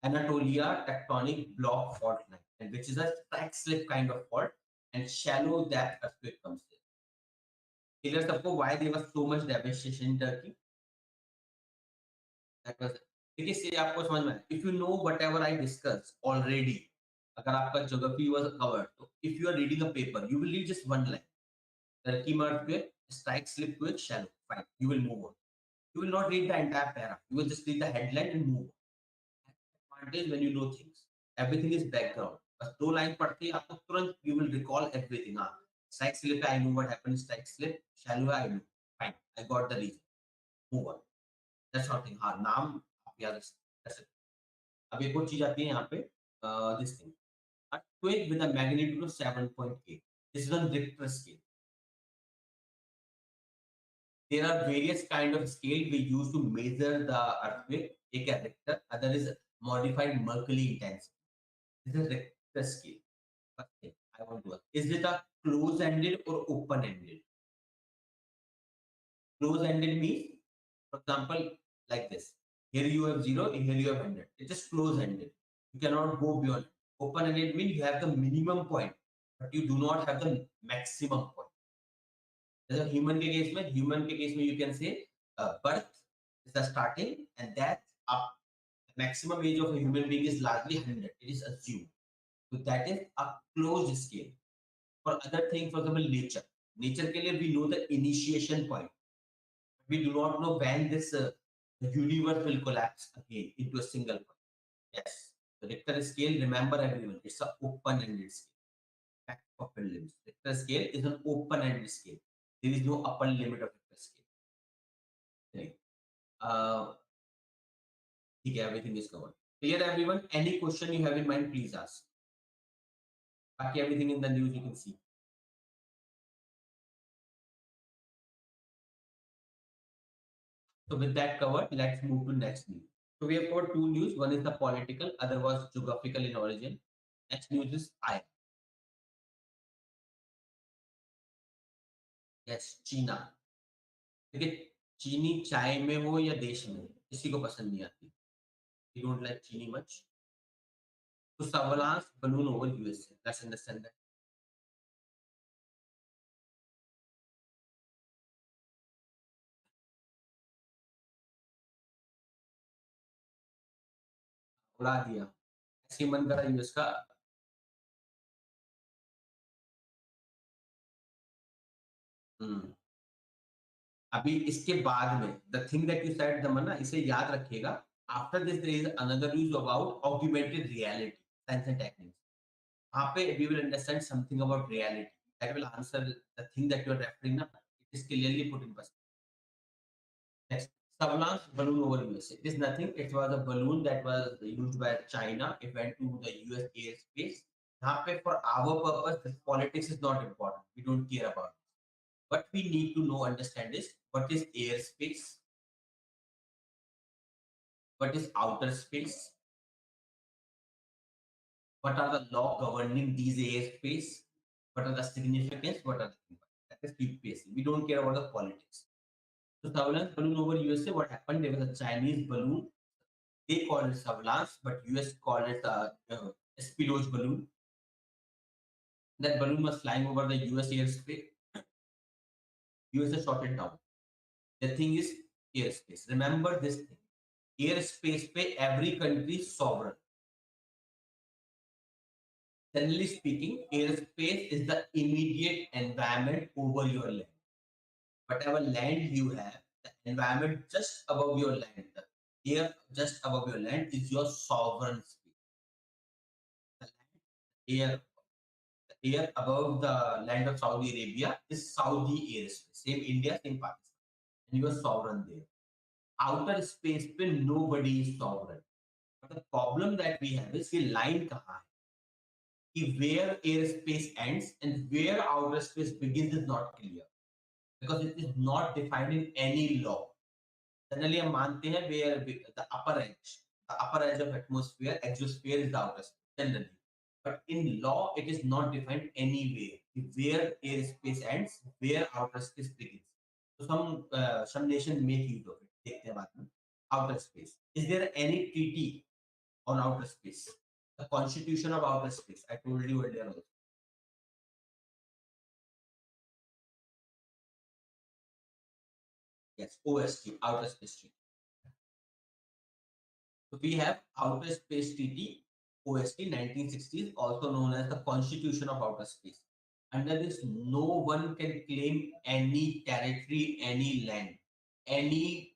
Anatolia tectonic block fault line, and which is a strike slip kind of fault, and shallow depth earthquake comes there. Clear सबको why there was so much devastation in Turkey? That was देखिए से आपको समझ में आया. If you know whatever I discussed already, अगर आपका geography was covered, तो if you are reading a paper, you will read just one line. Turkey earthquake, strike slip quake, shallow. Fine, you will move on. You will not read the entire paragraph. You will just read the headline and move on. Advantage when you know things. Everything is background. बस दो line पढ़ते ही आपको तुरंत you will recall everything. हाँ, strike slip I know what happened. Strike slip, shallow I know. Fine, I got the reason. Move on. That's not thing. हाँ, नाम आप याद रख सकते. That's it. अब एक और चीज आती है यहाँ पे. This thing. Earthquake with a magnitude of 7.8. This is on Richter scale. There are various kind of scale we use to measure the earthquake. एक है Richter, other is modified Mercalli intensity. This is Richter scale. First thing I want to ask: is it a close-ended or open-ended? Close-ended means, for example, like this. Here you have 0, here you have 100. It is close-ended. You cannot go beyond. Open-ended means you have the minimum point. but you do not have the maximum point. जैसे human के case में you can say birth is the starting and that up maximum age of a human being is largely 100. It is assumed. So that is a closed scale. For other things, for example, nature. Nature के लिए we know the initiation point. We do not know when this universe will collapse again into a single point. Yes, the Richter scale. Remember everyone, it's an open-ended scale. Fact of limits. Richter scale is an open-ended scale. There is no upper limit of Richter scale. Right. Okay, everything is covered. Clear, everyone? Any question you have in mind, please ask. Back everything in the news you can see. So with that covered, let's move to next news. So we have got two news. One is the political, other was geographical in origin. Next news is I. Yes, China. देखिए चीनी चाय में हो या देश में किसी को पसंद नहीं आती. You don't like चीनी much. So surveillance balloon over USA. Let's understand that. उड़ा दिया. ऐसे ही मन करा यूएस का. हम्म. अभी इसके बाद में the thing that you said the ना इसे याद रखिएगा. After this there is another news about augmented reality, science and techniques. वहाँ पे we will understand something about reality. That will answer the thing that you are referring ना. It is clearly put in perspective. Next, surveillance balloon over USA. It is nothing. It was a balloon that was used by China. It went to the US airspace. यहाँ पे for our purpose, the politics is not important. We don't care about it. What we need to know, understand is what is airspace, what is outer space, what are the law governing these airspace, what are the significance, what are the impact. That is UPSC. We don't care about the politics. So surveillance balloon over USA, what happened? There was a Chinese balloon. They called it surveillance, but US called it espionage balloon. That balloon was flying over the US airspace. USA shot it down. The thing is airspace. Remember this thing. Airspace पे every country is sovereign. Generally speaking, airspace is the immediate environment over your land. Whatever land you have, the environment just above your land, the air just above your land is your sovereign space. The air, the air above the land of Saudi Arabia is Saudi airspace. Same India, same Pakistan. And you are sovereign there. Outer space पे nobody is sovereign. But the problem that we have is ये line कहाँ है? Where airspace ends and where outer space begins is not clear because it is not defined in any law. Generally, हम मानते हैं where the upper edge of atmosphere, exosphere is the outer space generally. But in law, it is not defined anywhere. Where airspace ends, where outer space begins. So some nations make use of it. देखते हैं बाद में. Outer space. Is there any treaty on outer space? The constitution of outer space. I told you earlier also. Yes, OST, Outer Space Treaty. So we have Outer Space Treaty, OST 1960s, also known as the Constitution of Outer Space. Under this, no one can claim any territory, any land, any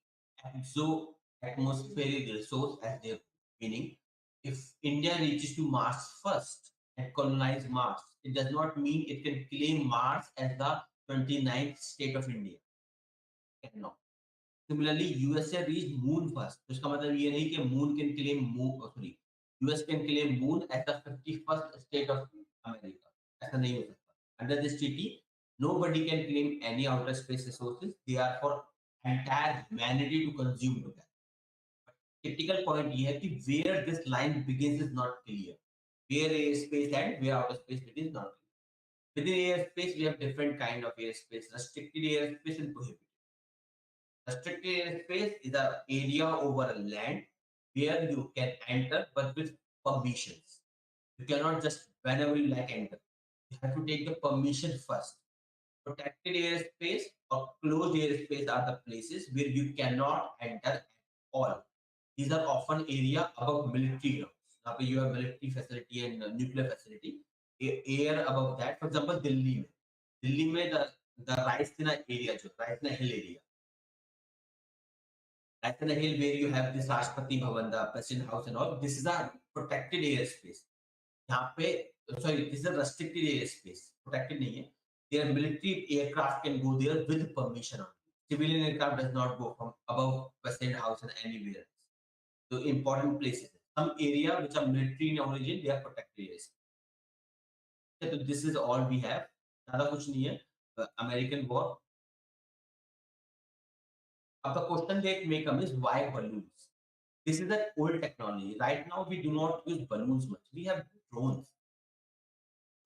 atmospheric resource as their meaning. If India reaches to Mars first and colonize Mars, it does not mean it can claim Mars as the 29th state of India. No. Similarly, USA reached moon first. तो इसका मतलब ये नहीं कि moon can claim US can claim moon as the 51st state of America. ऐसा नहीं हो सकता. Under this treaty, nobody can claim any outer space resources. They are for entire humanity to consume together. Critical point ये है कि where this line begins is not clear. Where airspace ends, where outer space begins is not clear. Within airspace, we have different kind of airspace: restricted airspace and prohibited. Restricted airspace is an area over a land where you can enter but with permissions. You cannot just whenever you like enter. You have to take the permission first. Protected airspace or closed airspace are the places where you cannot enter at all. These are often area above military grounds. Now, you have military facility and nuclear facility. Air above that, for example, Delhi में the Raisina area, Raisina Hill area. Raisina Hill where you have this Rashtrapati Bhavan, the President House and all. This is a protected airspace. यहाँ पे, sorry, this is a restricted airspace. Protected नहीं है. Their military aircraft can go there with permission only. Civilian aircraft does not go from above President House and anywhere else. So important places. Some area which are military in origin, they are protected areas. So this is all we have. ज़्यादा कुछ नहीं है. American war. Now the question that may come is why balloons? This is an old technology. Right now we do not use balloons much. We have drones.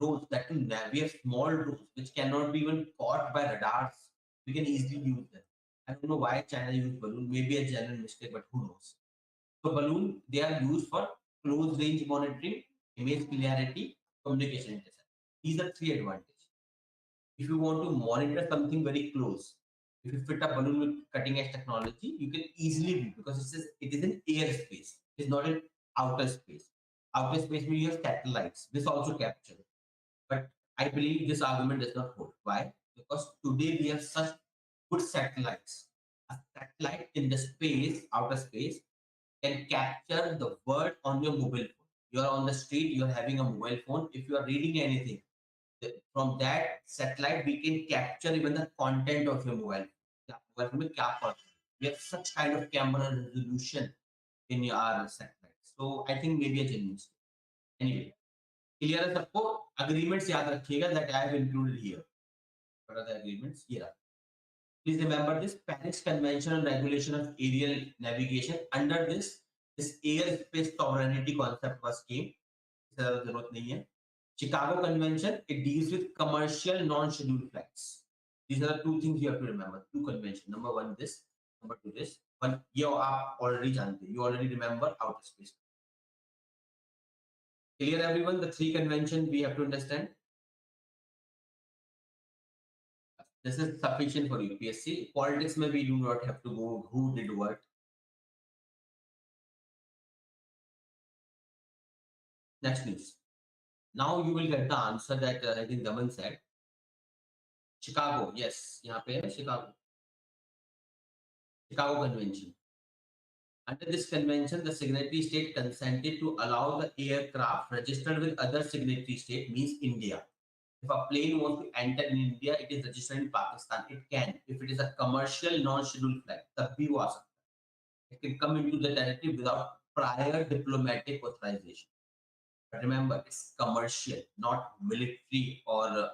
Drones that can we have small drones which cannot be even caught by radars. We can easily use them. I don't know why China used balloon. Maybe a general mistake, but who knows? So balloon, they are used for close range monitoring, image clarity, communication intercept. These are three advantages. If you want to monitor something very close, if you fit a balloon with cutting edge technology, you can easily view because it is in airspace. It's not in outer space. Outer space means you have satellites. This also captures. But I believe this argument does not hold. Why? Because today we have such good satellites. A satellite in the space, outer space, can capture the word on your mobile phone. You are on the street, you are having a mobile phone. If you are reading anything, from that satellite, we can capture even the content of your mobile phone. We have such kind of camera resolution in our satellite. So I think maybe a genuine mistake. Anyway, clear है सबको? Agreements याद रखिएगा that I have included here. What are the agreements? Here. Please remember this Paris Convention on Regulation of Aerial Navigation. Under this airspace sovereignty concept was came. जरूरत नहीं है. Chicago Convention, it deals with commercial non-scheduled flights. These are the two things you have to remember. Two conventions. Number one, this. Number two, this. One, you are already जानते. You already remember outer space. Clear, everyone? The three conventions we have to understand. This is sufficient for UPSC. Politics, maybe we do not have to go who did what. Next news. Now you will get the answer that I think Daman said. Chicago, yes, यहाँ पे है Chicago. Chicago Convention. Under this convention, the signatory state consented to allow the aircraft registered with other signatory state, means India. If a plane wants to enter in India, it is registered in Pakistan. It can. If it is a commercial non-scheduled flight, तब भी वो आ सकता है. It can come into the territory without prior diplomatic authorization. But remember, it's commercial, not military or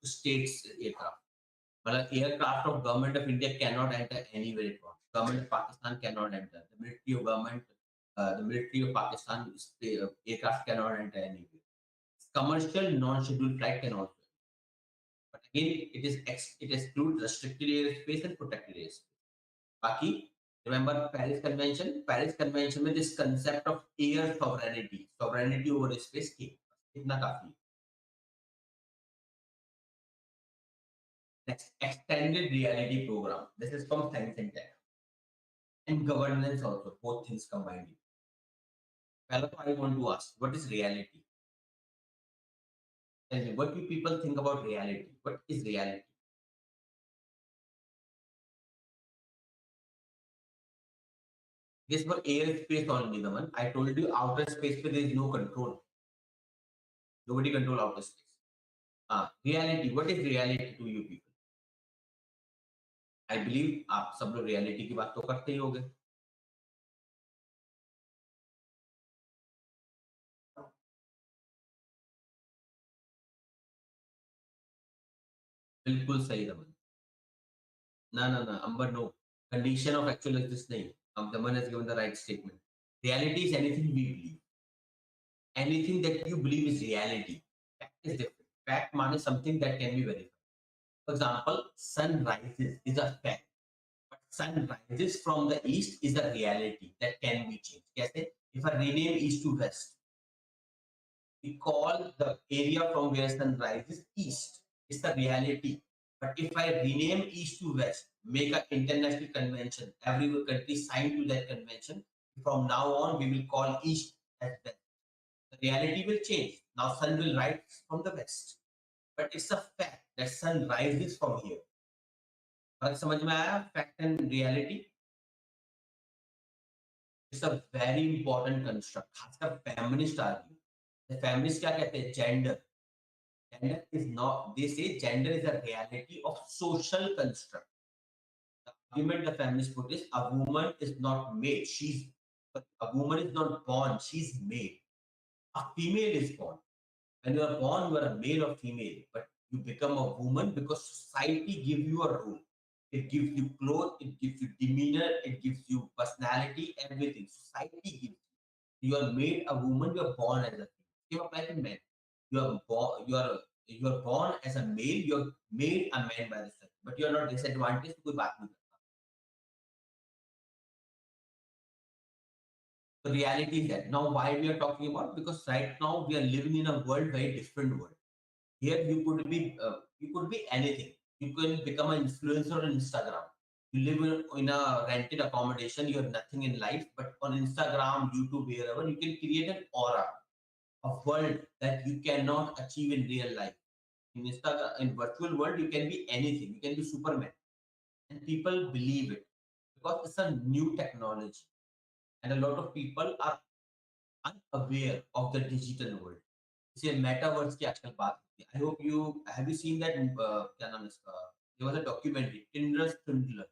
states aircraft. But aircraft of government of India cannot enter anywhere it wants. Government of Pakistan cannot enter. The military of government, the military of Pakistan aircraft cannot enter anywhere. Commercial non-scheduled flight can also. But again, it excludes restricted airspace and protected airspace. Baki, remember Paris Convention? Paris Convention में this concept of air sovereignty over space came. इतना काफी. Next, extended reality program. This is from Science and Tech. And governance also, both things combined. Well, I want to ask, what is reality? Tell me, what do people think about reality? What is reality? This for airspace only, the one. I told you outer space where there is no control. Nobody control outer space. Reality. What is reality to you people? I believe आप सब लोग reality की बात तो करते ही होंगे. बिल्कुल सही दमन. No. Amber, no. Condition of actual exists नहीं. Daman has given the right statement. Reality is anything we believe. Anything that you believe is reality. Fact is different. Fact means something that can be verified. For example, sun rises is a fact. But sun rises from the east is a reality that can be changed. कैसे? If I rename east to west, We call the area from where sun rises east. It's the reality. But if I rename east to west, make an international convention, every country sign to that convention, from now on we will call east as west. The reality will change. Now sun will rise from the west. But it's a fact that sun rises from here. फर्क समझ में आया? Fact and reality. It's a very important construct. खासकर feminist argue. The feminists क्या कहते हैं? Gender. Gender is not. They say gender is a reality of social construct. The argument the feminists put is a woman is not made. A woman is not born. She's made. A female is born. When you are born, you are a male or female, but you become a woman because society gives you a role. It gives you clothes, it gives you demeanor, it gives you personality, everything. Society gives you. You are made a woman, you are born as a female. You apply to men. You are born as a male, you are made a man by the society, but you are not disadvantaged. कोई बात नहीं करता. The reality is that now why we are talking about, because right now we are living in a world, very different world. Here you could be anything. You can become an influencer on Instagram. You live in a rented accommodation. You have nothing in life, but on Instagram, YouTube, wherever, you can create an aura, a world that you cannot achieve in real life. In Instagram, in virtual world, you can be anything. You can be Superman, and people believe it because it's a new technology, and a lot of people are unaware of the digital world. इसे metaverse की आजकल बात होती है. I hope you have you seen that, क्या नाम है इसका, there was a documentary Tinder Swindler.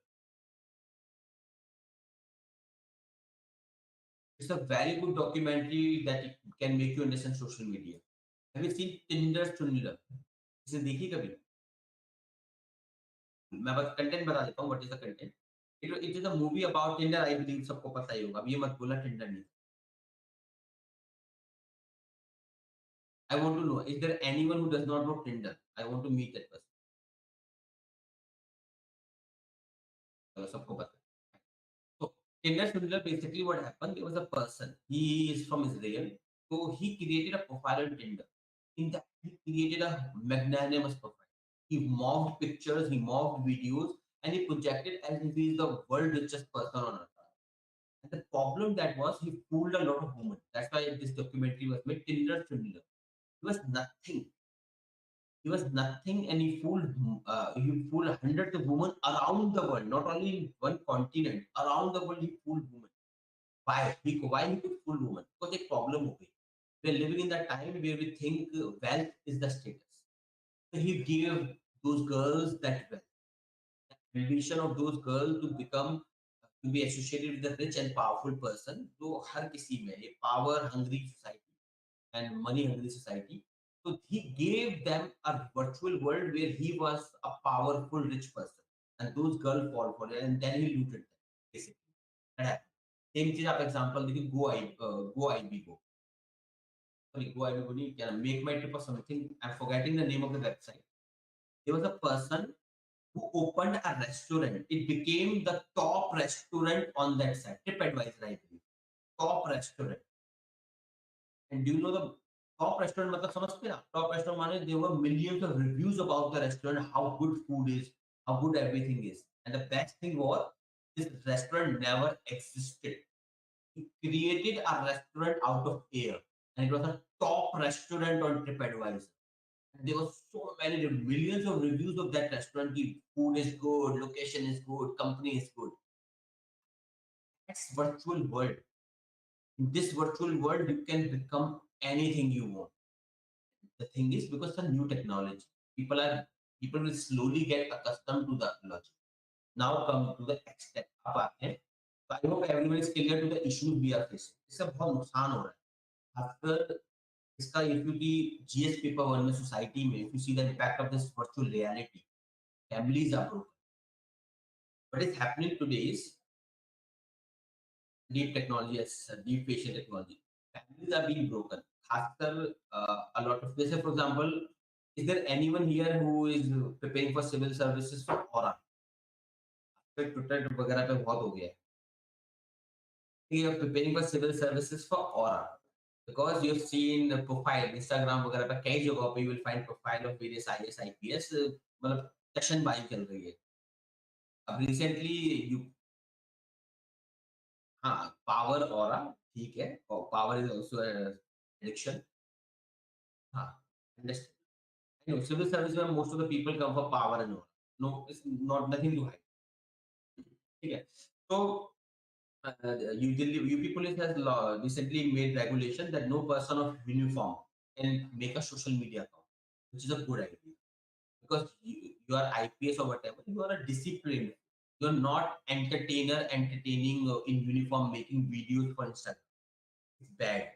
It's a very good documentary that can make you understand social media. Have you seen Tinder Swindler? इसे देखिए कभी. मैं बस कंटेंट बता देता हूँ, what is the content. It is a movie about Tinder. I believe सबको पता ही होगा. अब ये मत बोला टिंडर नहीं. I want to know, is there anyone who does not know Tinder? I want to meet that person. सबको पता है. So in that similar, basically what happened, there was a person, he is from Israel, so he created a profile on Tinder. In that, he created a magnanimous profile. He mocked pictures, he mocked videos, and he projected as if he is the world richest person on earth. And the problem that was, he fooled a lot of women. That's why this documentary was made, Tinder Swindler. He was nothing. He was nothing, and he fooled hundreds of women around the world, not only in one continent. Around the world, he fooled women. Why he could fool women? Because एक problem हो गई. We are living in that time where we think wealth is the status. So he gave those girls that wealth, that ambition of those girls to become, to be associated with a rich and powerful person. जो हर किसी में ये power hungry society and money hungry society. So he gave them a virtual world where he was a powerful rich person, and those girls fall for it, and then he looted them basically. That happened. Same चीज आप example देखिए, go I B go, sorry go I B go नहीं, क्या MakeMyTrip और something, I am forgetting the name of the website. There was a person who opened a restaurant. It became the top restaurant on that site. TripAdvisor, I believe. Top restaurant. And do you know the top restaurant? मतलब समझते हैं आप? Top restaurant माने there were millions of reviews about the restaurant, how good food is, how good everything is. And the best thing was, this restaurant never existed. He created a restaurant out of air, and it was a top restaurant on TripAdvisor. And there was so many millions of reviews of that restaurant. The food is good, location is good, company is good. That's virtual world. In this virtual world, you can become anything you want. The thing is, because the new technology, people will slowly get accustomed to the logic. Now come to the extent. अब आते हैं. So I hope everyone is clear to the issues we are facing. इससे बहुत नुकसान हो रहा है. After इसका, if you see GS paper 1 में society में, if you see the impact of this virtual reality, families are broken. What is happening today is deep technology, as deep facial technology. Families are being broken. खासकर a lot of, जैसे for example, is there anyone here who is preparing for civil services for aura? Twitter वगैरह पे बहुत हो गया है. You are preparing for civil services for aura. because you've seen the profile Instagram वगैरह पे कई जगहों पे you will find profile of various IAS IPS मतलब सेशन बाई चल रही है. अब रिसेंटली यू हाँ पावर ऑरा ठीक है और पावर इज आल्सो एडिक्शन. हाँ understand. You know, civil service में most of the people come for power and all. No, it's not nothing to hide. ठीक है. So UP Police has recently made regulation that no person of uniform can make a social media account, which is a good idea because you are IPS or whatever, you are a disciplined. You are not entertaining in uniform making videos for Instagram. It's bad.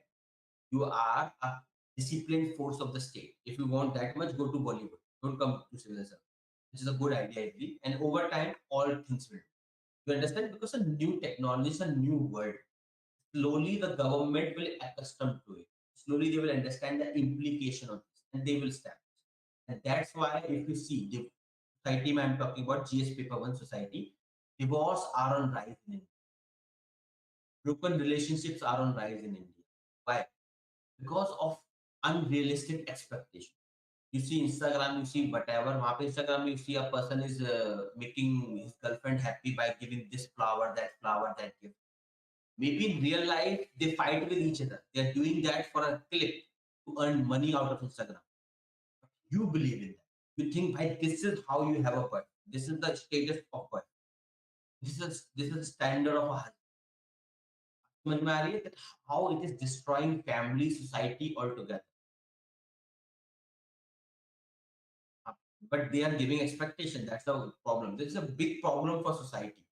You are a disciplined force of the state. If you want that much, go to Bollywood. Don't come to civil service. Which is a good idea, I agree. And over time, all things will. You understand? Because a new technology is a new world. Slowly the government will accustom to it. Slowly they will understand the implication of this and they will establish. And that's why if you see the society I'm talking about GS paper 1 society, divorce are on rise in India. Broken relationships are on rise in India. Why? Because of unrealistic expectation. You see Instagram, you see whatever. वहाँ पे Instagram, you see a person is making his girlfriend happy by giving this flower, that gift. Maybe in real life, they fight with each other. They are doing that for a click to earn money out of Instagram. You believe in that. You think, "Bhai, this is how you have a birth. This is the status of birth. This is the standard of a husband." समझ में आ रही है that how it is destroying family, society altogether. But they are giving expectation. That's the problem. This is a big problem for society.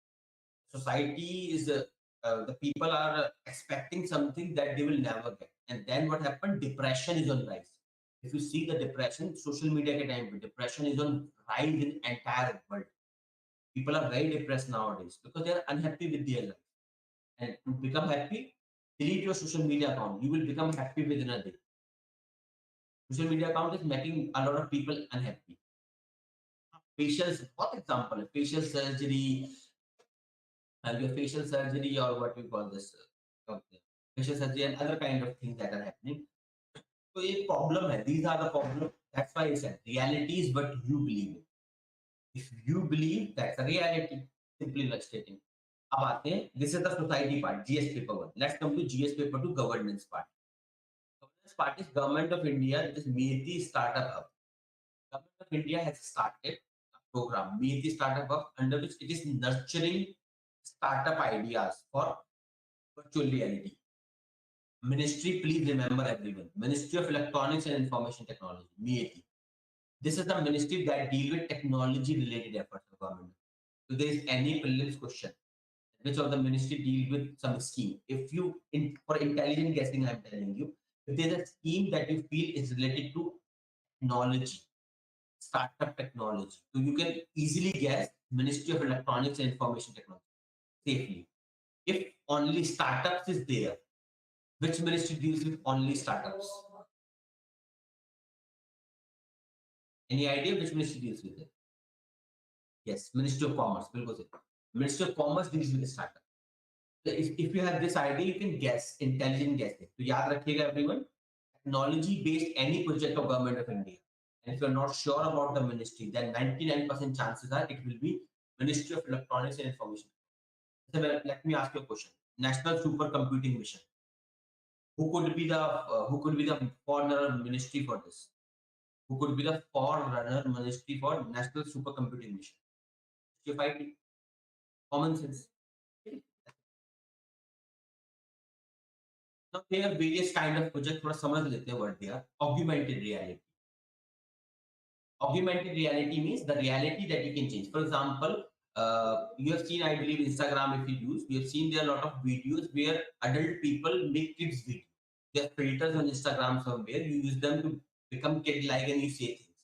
Society is the people are expecting something that they will never get. And then what happened? Depression is on rise. If you see the depression, social media ke time pe, depression is on rise in entire world. People are very depressed nowadays because they are unhappy with their life. And to become happy, delete your social media account. You will become happy within a day. Social media account is making a lot of people unhappy. Facial, what example? Facial surgery, your facial surgery or what we call this, facial surgery and other kind of things that are happening. So a problem hai. These are the problem. That's why I said reality is what you believe in. If you believe, that's a reality. Simply like stating. अब आते हैं, this is the society part, GS paper 1. Let's come to GS paper 2, governance part. Governance part is Government of India, it is Meti Startup Hub. Government of India has started a program, Meti Startup Hub, under which it is nurturing startup ideas for virtual reality. Ministry, please remember everyone. Ministry of Electronics and Information Technology, MET. This is the ministry that deal with technology-related efforts of government. So there is any prelims question, which of the ministry deal with some scheme. If you, for intelligent guessing, I'm telling you, if there's a scheme that you feel is related to technology, startup technology, so you can easily guess Ministry of Electronics and Information Technology safely. If only startups is there, which ministry deals with only startups? Any idea which ministry deals with it? Yes, Ministry of Commerce. Ministry of Commerce deals with startup. So if you have this idea, you can guess, intelligent guessing. So याद रखिएगा everyone, technology-based any project of Government of India. And if you're not sure about the ministry, then 99% chances are it will be Ministry of Electronics and Information. So let me ask you a question. National Supercomputing Mission. Who could be the forerunner ministry for this? Who could be the forerunner ministry for National Supercomputing Mission? IT, common sense. Now there are various kind of projects. थोड़ा समझ लेते हैं what they are. Augmented reality. Augmented reality means the reality that you can change. For example, you have seen, I believe, Instagram. If you use, you have seen there are a lot of videos where adult people make kids video. There are filters on Instagram somewhere. You use them to become kid-like and you say things.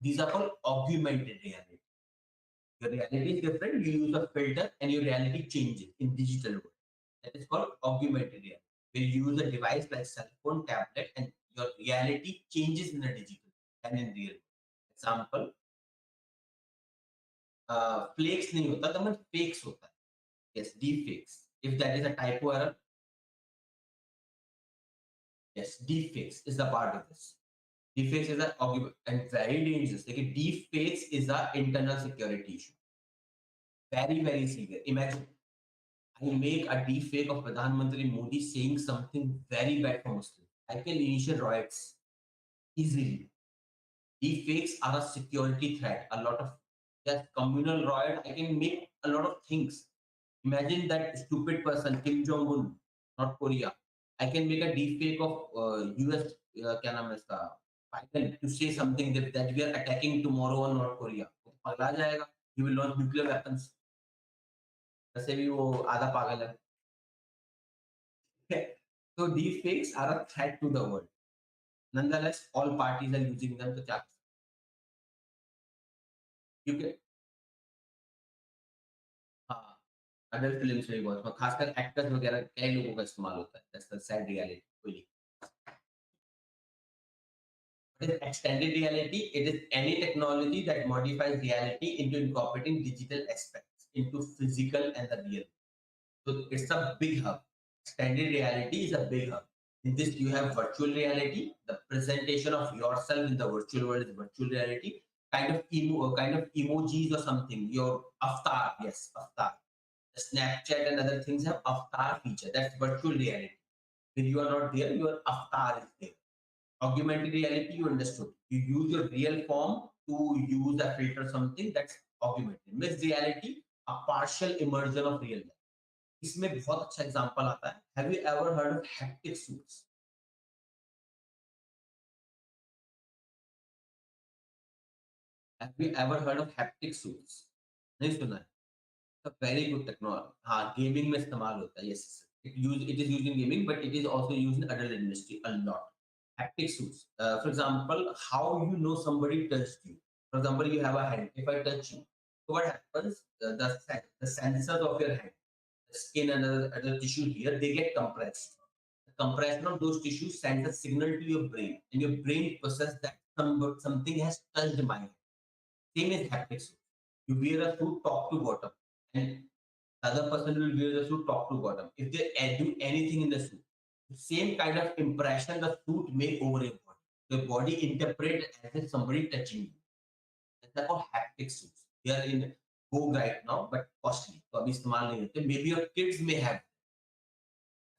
These are called augmented reality. Your reality is different. You use a filter and your reality changes in digital world. That is called augmented reality. Where you use a device like cell phone, tablet, and your reality changes in the digital and in real. Example, flakes नहीं होता, तो मतलब fakes होता है. Yes, deep fakes. If that is a typo error, Yes, deepfakes is the part of this. Deepfakes is a and very dangerous. Like deepfakes is a internal security issue. Very, very severe. Imagine I make a deepfake of Pradhan Mantri Modi saying something very bad for Muslims. I can initiate riots easily. Deepfakes are a security threat. A lot of yes, communal riot. I can make a lot of things. Imagine that stupid person, Kim Jong Un, North Korea. I can make a deepfake of US, क्या नाम है इसका, Biden to say something that we are attacking tomorrow on North Korea. वो पगला जाएगा. He will launch nuclear weapons. वैसे भी वो आधा पागल है. So deepfakes are a threat to the world. Nonetheless, all parties are using them to क्या you can हाँ अडल्ट फिल्म्स में भी बहुत खासकर एक्टर्स वगैरह कई लोगों का इस्तेमाल होता है. That's the sad reality. Really. What is extended reality? It is any technology that modifies reality into incorporating digital aspects into physical and the real. So it's a big hub. Extended reality is a big hub. In this, you have virtual reality. The presentation of yourself in the virtual world is virtual reality. Kind of emojis or something. Your avatar, yes, avatar. The Snapchat and other things have avatar feature. That's virtual reality. When you are not there, your avatar is there. Augmented reality, you understood. You use your real form to use a filter something that's augmented. Mixed reality, a partial immersion of real life. इसमें बहुत अच्छा example आता है. Have you ever heard of haptic suits? Have you ever heard of haptic suits? नहीं सुना है. It's a very good technology. हाँ, gaming में इस्तेमाल होता है. Yes, it is used in gaming, but it is also used in adult industry a lot. Haptic suits. For example, how you know somebody touched you. For example, you have a hand. If I touch you, so what happens? The sensors of your hand, the skin and other tissue here, they get compressed. The compression of those tissues sends a signal to your brain, and your brain processes that something has touched my hand. Same as haptic suit. You wear a suit top to bottom, and the other person will wear the suit top to bottom. If they do anything in the suit, the same kind of impression the suit make over your body. Your body interprets as if somebody touching you. That's called haptic suits. They are in vogue right now, but costly. तो अभी इस्तेमाल नहीं होते. Maybe your kids may have.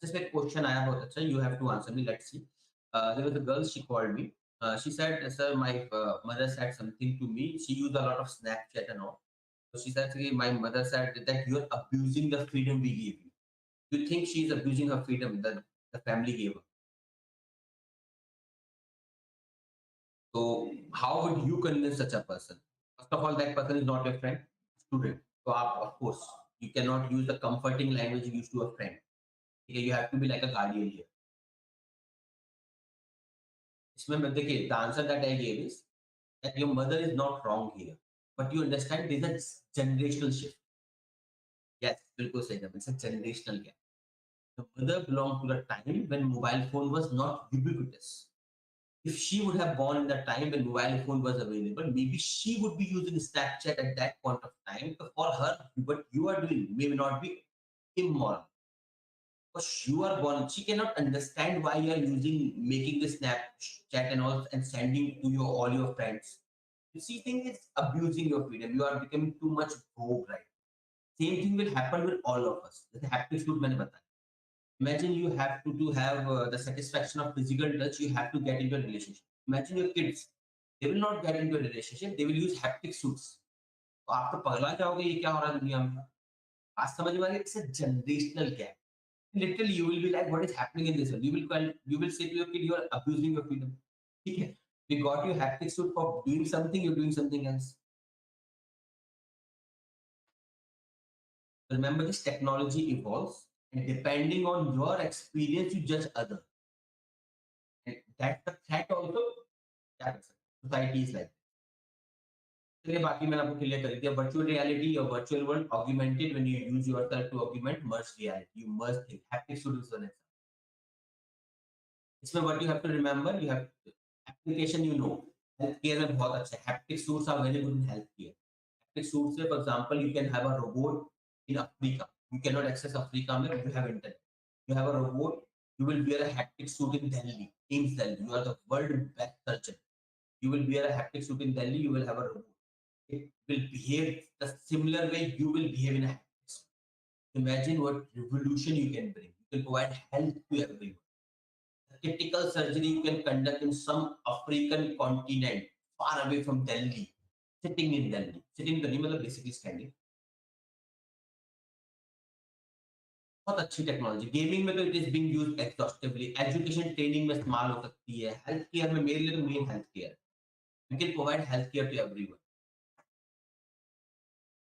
Just a question I have about that, you have to answer me. Let's see. There was a girl, she called me. She said, sir, my mother said something to me. She used a lot of Snapchat and all. So she said, "Okay, my mother said that you're abusing the freedom we gave you." Do you think she's abusing her freedom that the family gave her? So how would you convince such a person? First of all, that person is not your friend, student. So of course, you cannot use the comforting language you use to a friend. Okay, you have to be like a guardian here. The answer that I gave is that your mother is not wrong here, but you understand there's a generational shift. Yes, बिल्कुल सही जवाब. It's a generational gap. The mother belonged to the time when mobile phone was not ubiquitous. If she would have born in the time when mobile phone was available, maybe she would be using Snapchat at that point of time. So for her, what you are doing may not be immoral. Because you are born, she cannot understand why you are making the Snapchat and all and sending to your all your friends. She thinks it's abusing your freedom. You are becoming too much vogue, right? Same thing will happen with all of us. जैसे haptic suit मैंने बताया. Imagine you have to have the satisfaction of physical touch. You have to get into a relationship. Imagine your kids. They will not get into a relationship. They will use haptic suits. तो आप तो पगला जाओगे ये क्या हो रहा है दुनिया में. आज समझ में आ गया. It's a generational gap. Literally, you will be like, what is happening in this world? You will say to your kid, you are abusing your freedom. ठीक है. We got you haptic suit for doing something. You're doing something else. Remember, this technology evolves, and depending on your experience, you judge others. And that's the threat also. क्या कर सकते हैं? Society is like. चलिए बाकी मैंने आपको clear कर दिया. Virtual reality or virtual world augmented when you use yourself to augment merged reality. You merge things. Haptic solution. इसमें what you have to remember, you have application, you know. Healthcare में बहुत अच्छा है. Haptic suits are very good in healthcare. Haptic suits से, for example, you can have a robot in Africa. You cannot access Africa में, you have internet. You have a robot You will wear a hectic suit in Delhi, Ames Delhi. You are the world best surgeon. You will wear a hectic suit in Delhi. You will have a robot. It will behave the similar way you will behave in a hectic suit. Imagine what revolution you can bring. You can provide health to everyone. Critical surgery you can conduct in some African continent, far away from Delhi, sitting in Delhi. Sitting तो नहीं मतलब basically standing. बहुत अच्छी technology gaming में तो it is being used exhaustively education training में इस्तेमाल हो सकती है हेल्थ केयर में मेरे लिए तो main health care we can provide health care to everyone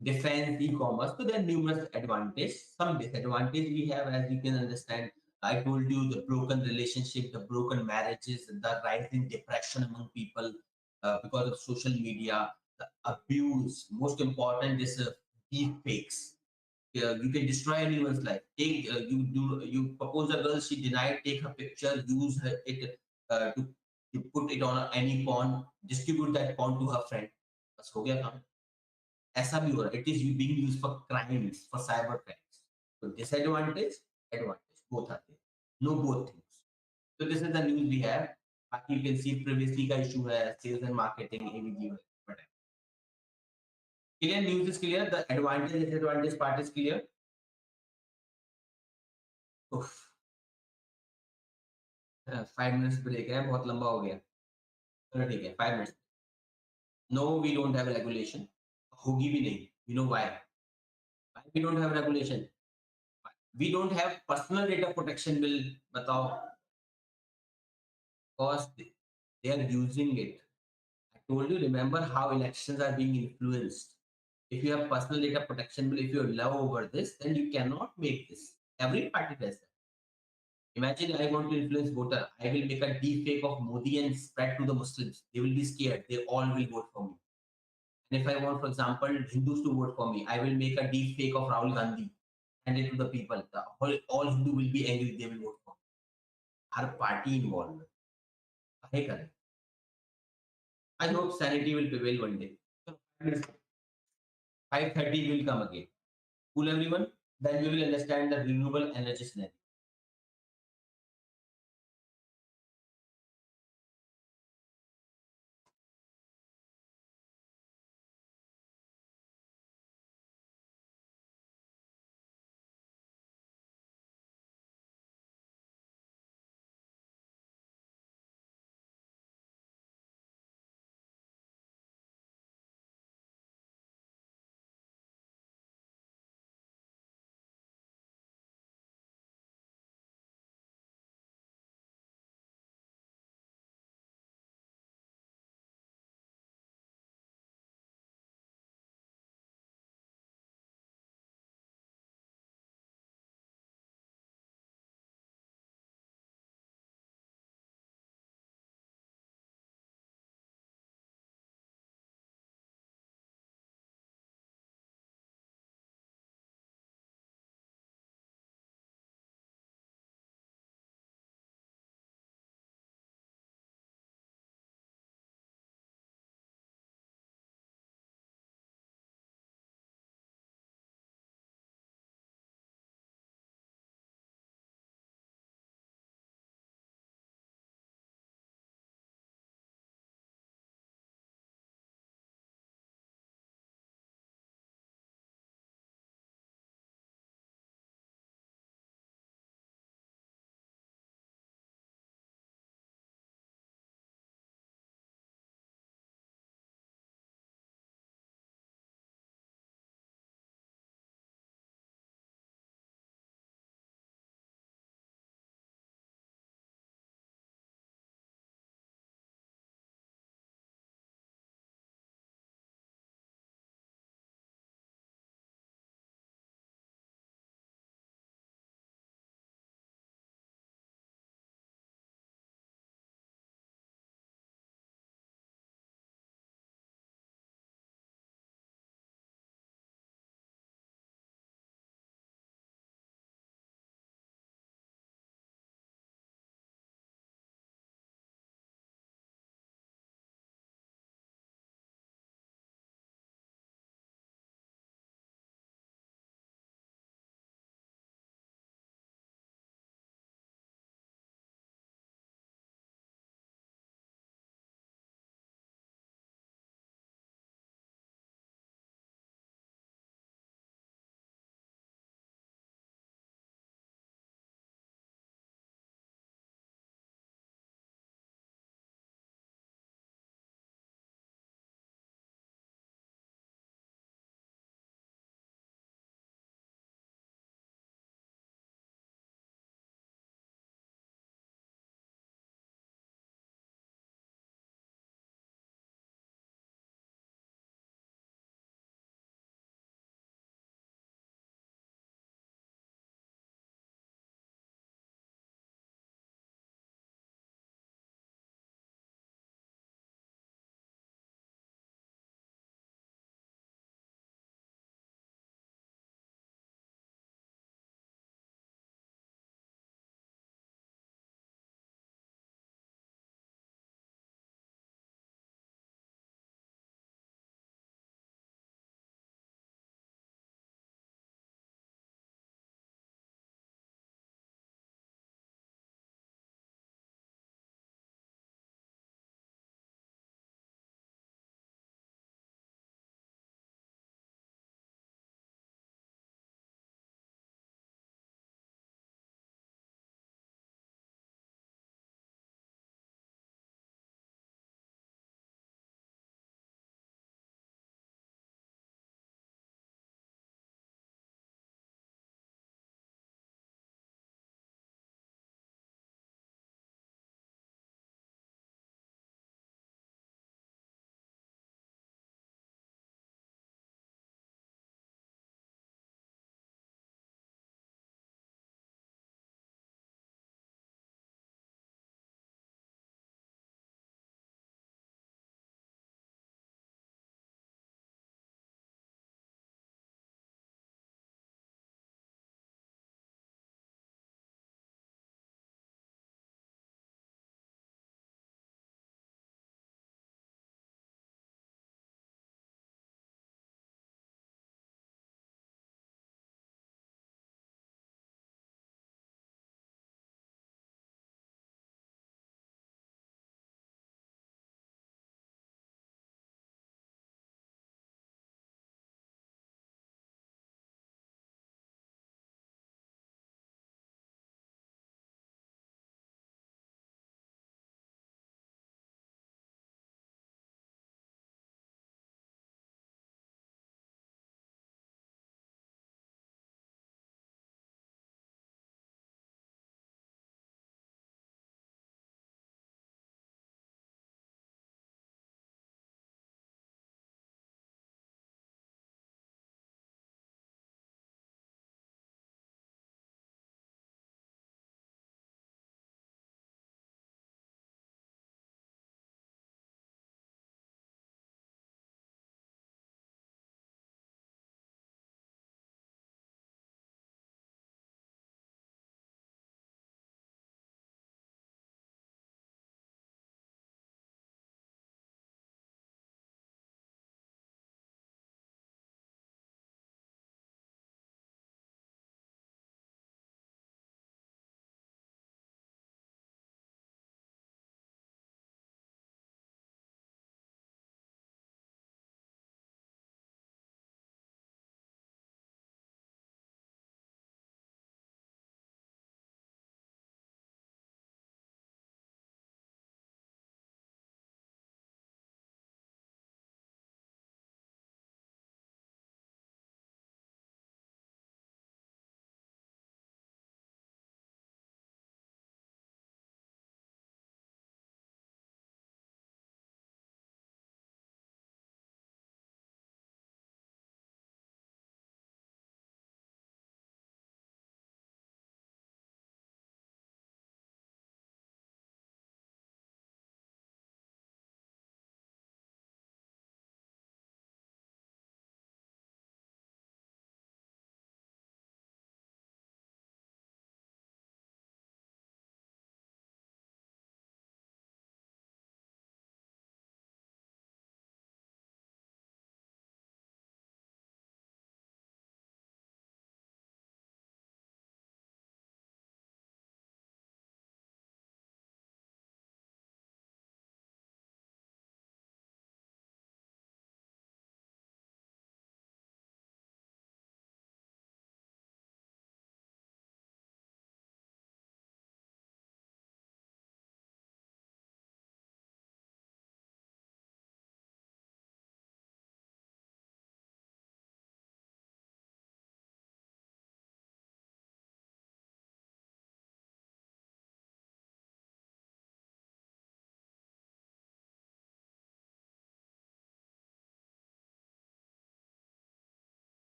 defense, e-commerce. So there are numerous advantages. Some disadvantage we have, as you can understand. I told you the broken relationship, the broken marriages, the rising depression among people because of social media, the abuse. Most important is deep fakes. You can destroy anyone's life. Take you propose a girl, she denied. Take her picture, use to put it on any porn, distribute that porn to her friend. बस हो गया काम ऐसा भी हो रहा है it is being used for crimes for cyber crimes तो डिसएडवांटेज एडवांटेज बोथ आते हैं no both things so this is the news we have बाकी you can see previously का issue है sales and marketing ABG whatever clear news is clear the advantage disadvantage part is clear उफ 5 minutes break है बहुत लंबा हो गया चलो ठीक है 5 minutes no we don't have a regulation होगी भी नहीं you know why we don't have regulation we don't have personal data protection bill बताओ because they are using it. I told you, remember how elections are being influenced. If you have personal data protection bill, if you love over this, then you cannot make this. Every party does that. Imagine I want to influence voter. I will make a deep fake of Modi and spread to the Muslims. They will be scared. They all will vote for me. And if I want, for example, Hindus to vote for me, I will make a deep fake of Rahul Gandhi. Hand it to the people. All Hindu will be angry. They will vote for me. Our party involved. काहे करें? I hope sanity will prevail one day. So 5:30 will come again. Cool everyone? Then we will understand the renewable energy scenario.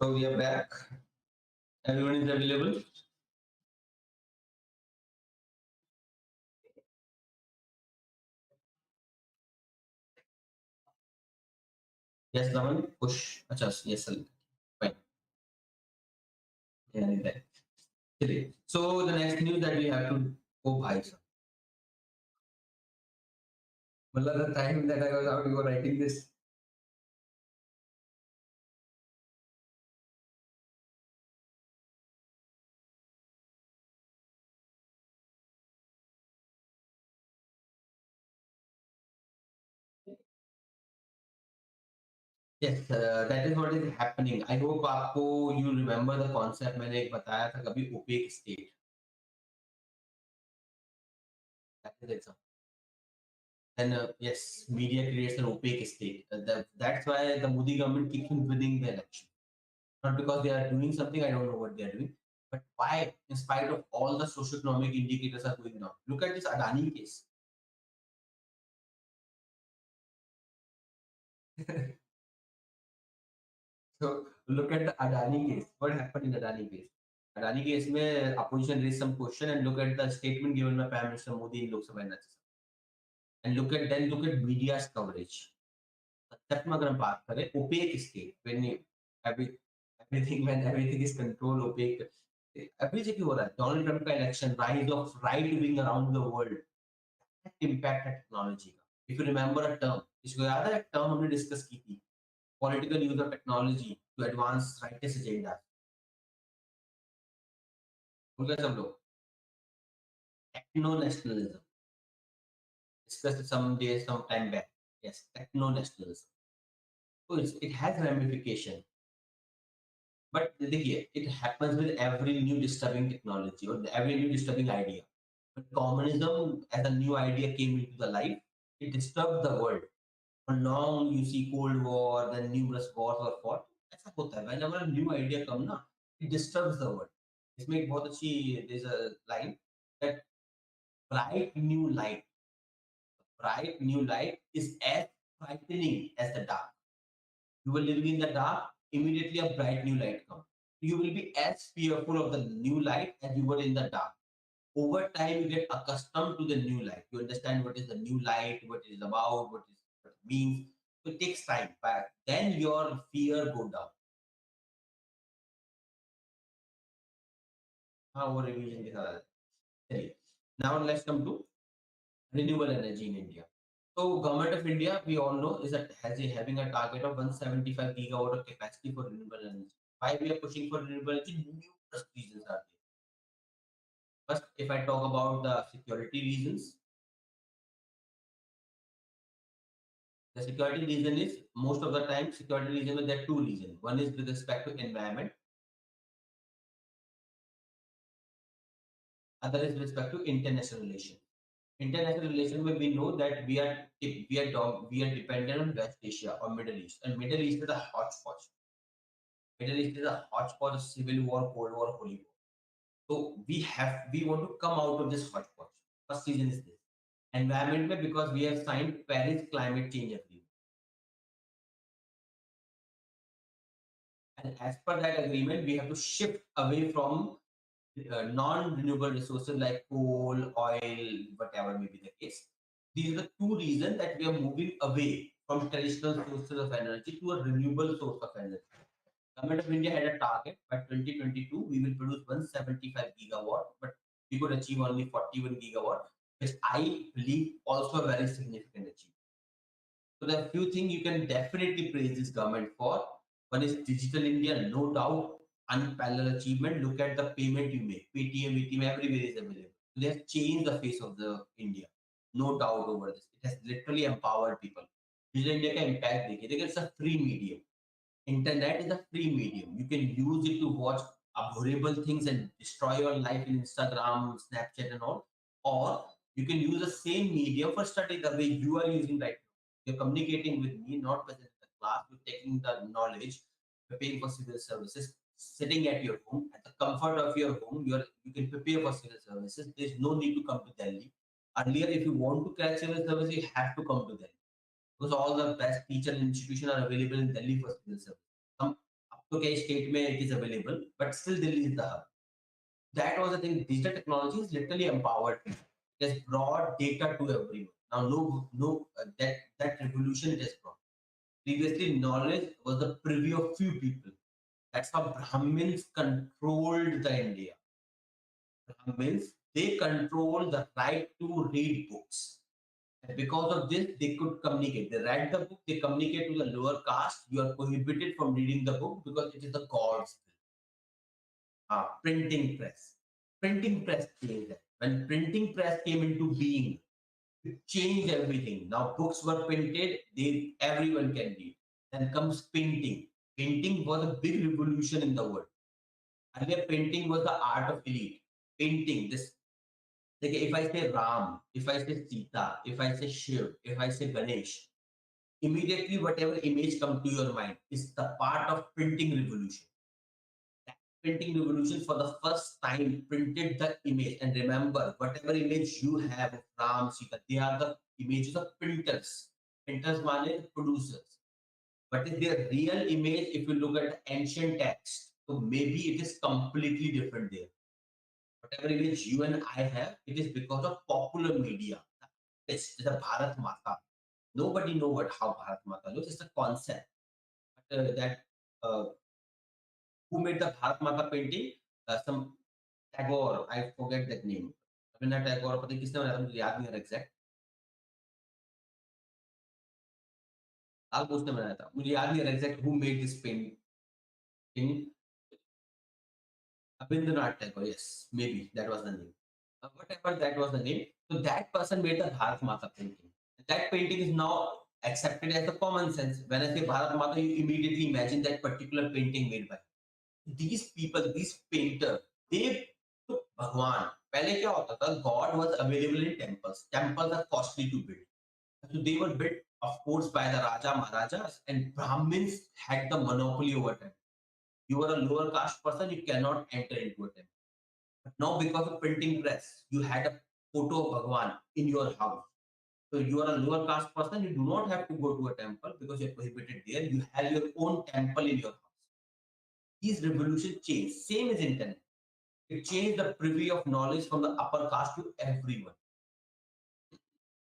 So we are back. Everyone is available. Yes, Naman. Push. Acha, yes, sir. Fine. Yeah, right. Chलिए. So the next news that we have to go by, sir. Well, the time that I was out, you were writing this. Yes, that is what is happening. I hope आपको you remember the concept मैंने एक बताया था कभी opaque state. That is the example. And yes, media creates an opaque state. That's why the Modi government keeps on winning the election. Not because they are doing something, I don't know what they are doing, but why, in spite of all the socio-economic indicators are going down. Look at this Adani case. So look at the Adani case. What happened in Adani case? Adani case में opposition raised some question and look at the statement given by Prime Minister Modi in Lok Sabha and Rajya Sabha. And look at media's coverage. Except में अगर हम बात करें opaque state when every everything is controlled opaque. Every जगह हो रहा है. Donald Trump का election, rise of right wing around the world. Impact है technology का. If you remember a term, इसको याद है एक term हमने discuss की थी. Political use of technology to advance rightist agenda. भूल गए सब लोग. Techno nationalism. Discussed some days, some time back. Yes, techno nationalism. So it has ramification. But देखिए, it happens with every new disturbing technology or every new disturbing idea. But communism as a new idea came into the life, it disturbed the world. For long you see Cold War, then numerous wars were fought. ऐसा होता है. Whenever a new idea come ना, it disturbs the world. इसमें एक बहुत अच्छी there's a line that bright new light, bright new light is as frightening as the dark. You were living in the dark, immediately a bright new light comes. You will be as fearful of the new light as you were in the dark. Over time, you get accustomed to the new light. You understand what is the new light, what it is about, what it means. So it takes time, but then your fear go down. हाँ, वो revision के साथ चलिए. Now let's come to renewable energy in India. So government of India, we all know, is that having a target of 175 gigawatt of capacity for renewable energy. Why we are pushing for renewable energy? Numerous reasons are there. First, if I talk about the security reasons, the security reason is most of the time security reason there are two reasons. One is with respect to environment, other is with respect to international relation. International relation where we know that we are dependent on West Asia or Middle East, and Middle East is a hotspot. Middle East is a hotspot of civil war, Cold War, Holy War. So we want to come out of this hotspot. First reason is this. Environment because we have signed Paris Climate Change Agreement. And as per that agreement, we have to shift away from non-renewable resources like coal, oil, whatever may be the case. These are the two reasons that we are moving away from traditional sources of energy to a renewable source of energy. Government of India had a target by 2022, we will produce 175 gigawatt, but we could achieve only 41 gigawatt, which I believe also a very significant achievement. So there are a few things you can definitely praise this government for. One is Digital India, no doubt, unparalleled achievement. Look at the payment you make. Paytm, ATM, everywhere is available. They have changed the face of the India. No doubt over this. It has literally empowered people. Digital India का impact देखिए. It's a free medium. Internet is a free medium. You can use it to watch horrible things and destroy your life in Instagram, Snapchat, and all. Or you can use the same medium for study the way you are using right now. You're communicating with me, not present in the class. You're taking the knowledge, preparing for civil services, sitting at your home, at the comfort of your home. You can prepare for civil services. There's no need to come to Delhi. Earlier, if you want to crack civil services, you have to come to Delhi because all the best teacher institutions are available in Delhi for civil service. अब तो कई state में it is available, but still Delhi is the hub. That was the thing. Digital technology is literally empowered. It has brought data to everyone. Now, that revolution it has brought. Previously, knowledge was the privy of few people. That's how Brahmins controlled the India. Brahmins, they control the right to read books. And because of this, they could communicate. They read the book, they communicate to the lower caste. You are prohibited from reading the book because it is the God's will. Printing press. Printing press changed that. When printing press came into being, it changed everything. Now books were printed, everyone can read. Then comes painting. Painting was a big revolution in the world. Earlier, painting was the art of elite. Painting, this like if I say Ram, if I say Sita, if I say Shiv, if I say Ganesh, immediately whatever image comes to your mind is the part of printing revolution. That printing revolution for the first time printed the image. And remember, whatever image you have of Ram, Sita, they are the images of printers. Printers mean producers. What is their real image if you look at ancient text? So maybe it is completely different there. Whatever image you and I have, it is because of popular media. It's the Bharat Mata. Nobody know how Bharat Mata looks. It's a concept. But, uh, who made the Bharat Mata painting? Some Tagore. I forget that name. Rabindranath Tagore. पता नहीं किसने बनाया था, मुझे याद नहीं आ रहा exact. उसने बनाया था. मुझे याद नहीं आ रहा exact who made this painting. Rabindranath Tagore. Yes, maybe that was the name. Whatever that was the name. So that person made the Bharat Mata painting. That painting is now accepted as the common sense. When I say Bharat Mata, you immediately imagine that particular painting made by these people, these painters. They took Bhagwan. पहले क्या होता था? God was available in temples. Temples are costly to build. So they were built, of course, by the Raja Maharajas, and Brahmins had the monopoly over them. You are a lower caste person, you cannot enter into a temple. But now, because of printing press, you had a photo of Bhagwan in your house. So you are a lower caste person, you do not have to go to a temple because you're prohibited there. You have your own temple in your house. These revolutions changed. Same as internet. It changed the privy of knowledge from the upper caste to everyone.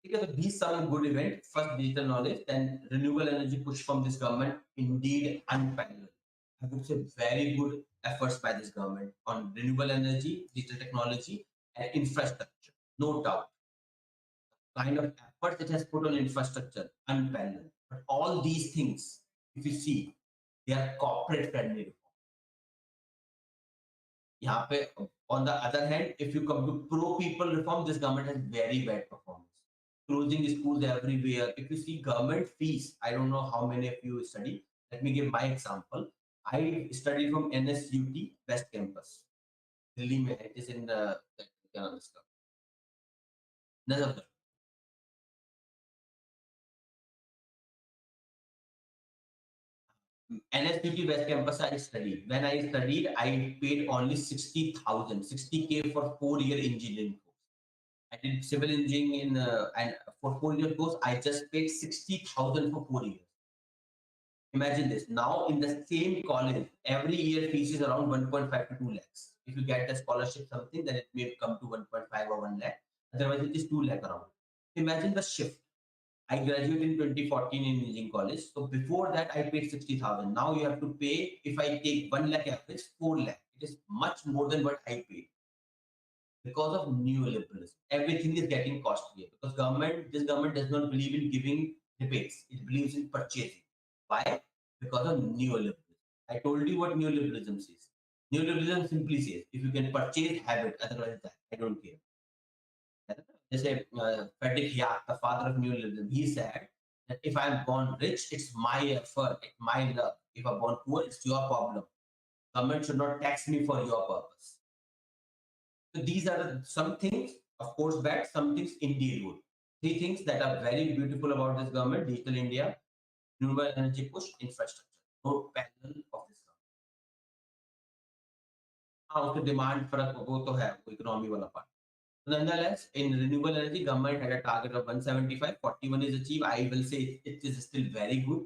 Because these some good events, first digital knowledge, then renewable energy push from this government, indeed unparalleled. I would say very good efforts by this government on renewable energy, digital technology, and infrastructure. No doubt. Kind of efforts it has put on infrastructure, unparalleled. But all these things, if you see, they are corporate friendly. On the other hand, if you come to pro people reform, this government has very bad performance. Closing schools everywhere. If you see government fees, I don't know how many of you study. Let me give my example. I studied from NSUT West Campus. Delhi mein, it is in the NSUT West Campus I studied. When I studied, I paid only 60,000, 60K for 4-year engineering course. I did civil engineering and for 4-year course, I just paid 60,000 for 4 years. Imagine this. Now in the same college, every year fees is around 1.5 to 2 lakhs. If you get the scholarship something, then it may come to 1.5 or 1 lakh. Otherwise, it is 2 lakh around. Imagine the shift. I graduated in 2014 in engineering college. So before that, I paid 60,000. Now you have to pay, if I take 1 lakh average, 4 lakh. It is much more than what I paid. Because of neoliberalism, everything is getting costlier. Because this government does not believe in giving rebates. It believes in purchasing. Why? Because of neoliberalism. I told you what neoliberalism says. Neoliberalism simply says, if you can purchase, have it. Otherwise, I don't care. Frederick Yack, the father of neoliberalism, he said that if I'm born rich, it's my effort, it's my love. If I'm born poor, it's your problem. Government should not tax me for your purpose. So these are some things, of course, bad, some things indeed good. 3 things that are very beautiful about this government: Digital India, renewable energy push, infrastructure. No parallel of this government. उसके demand फर्क वो तो है, economy वाला part. Nonetheless, in renewable energy, government had a target of 175, 41 is achieved. I will say it is still very good.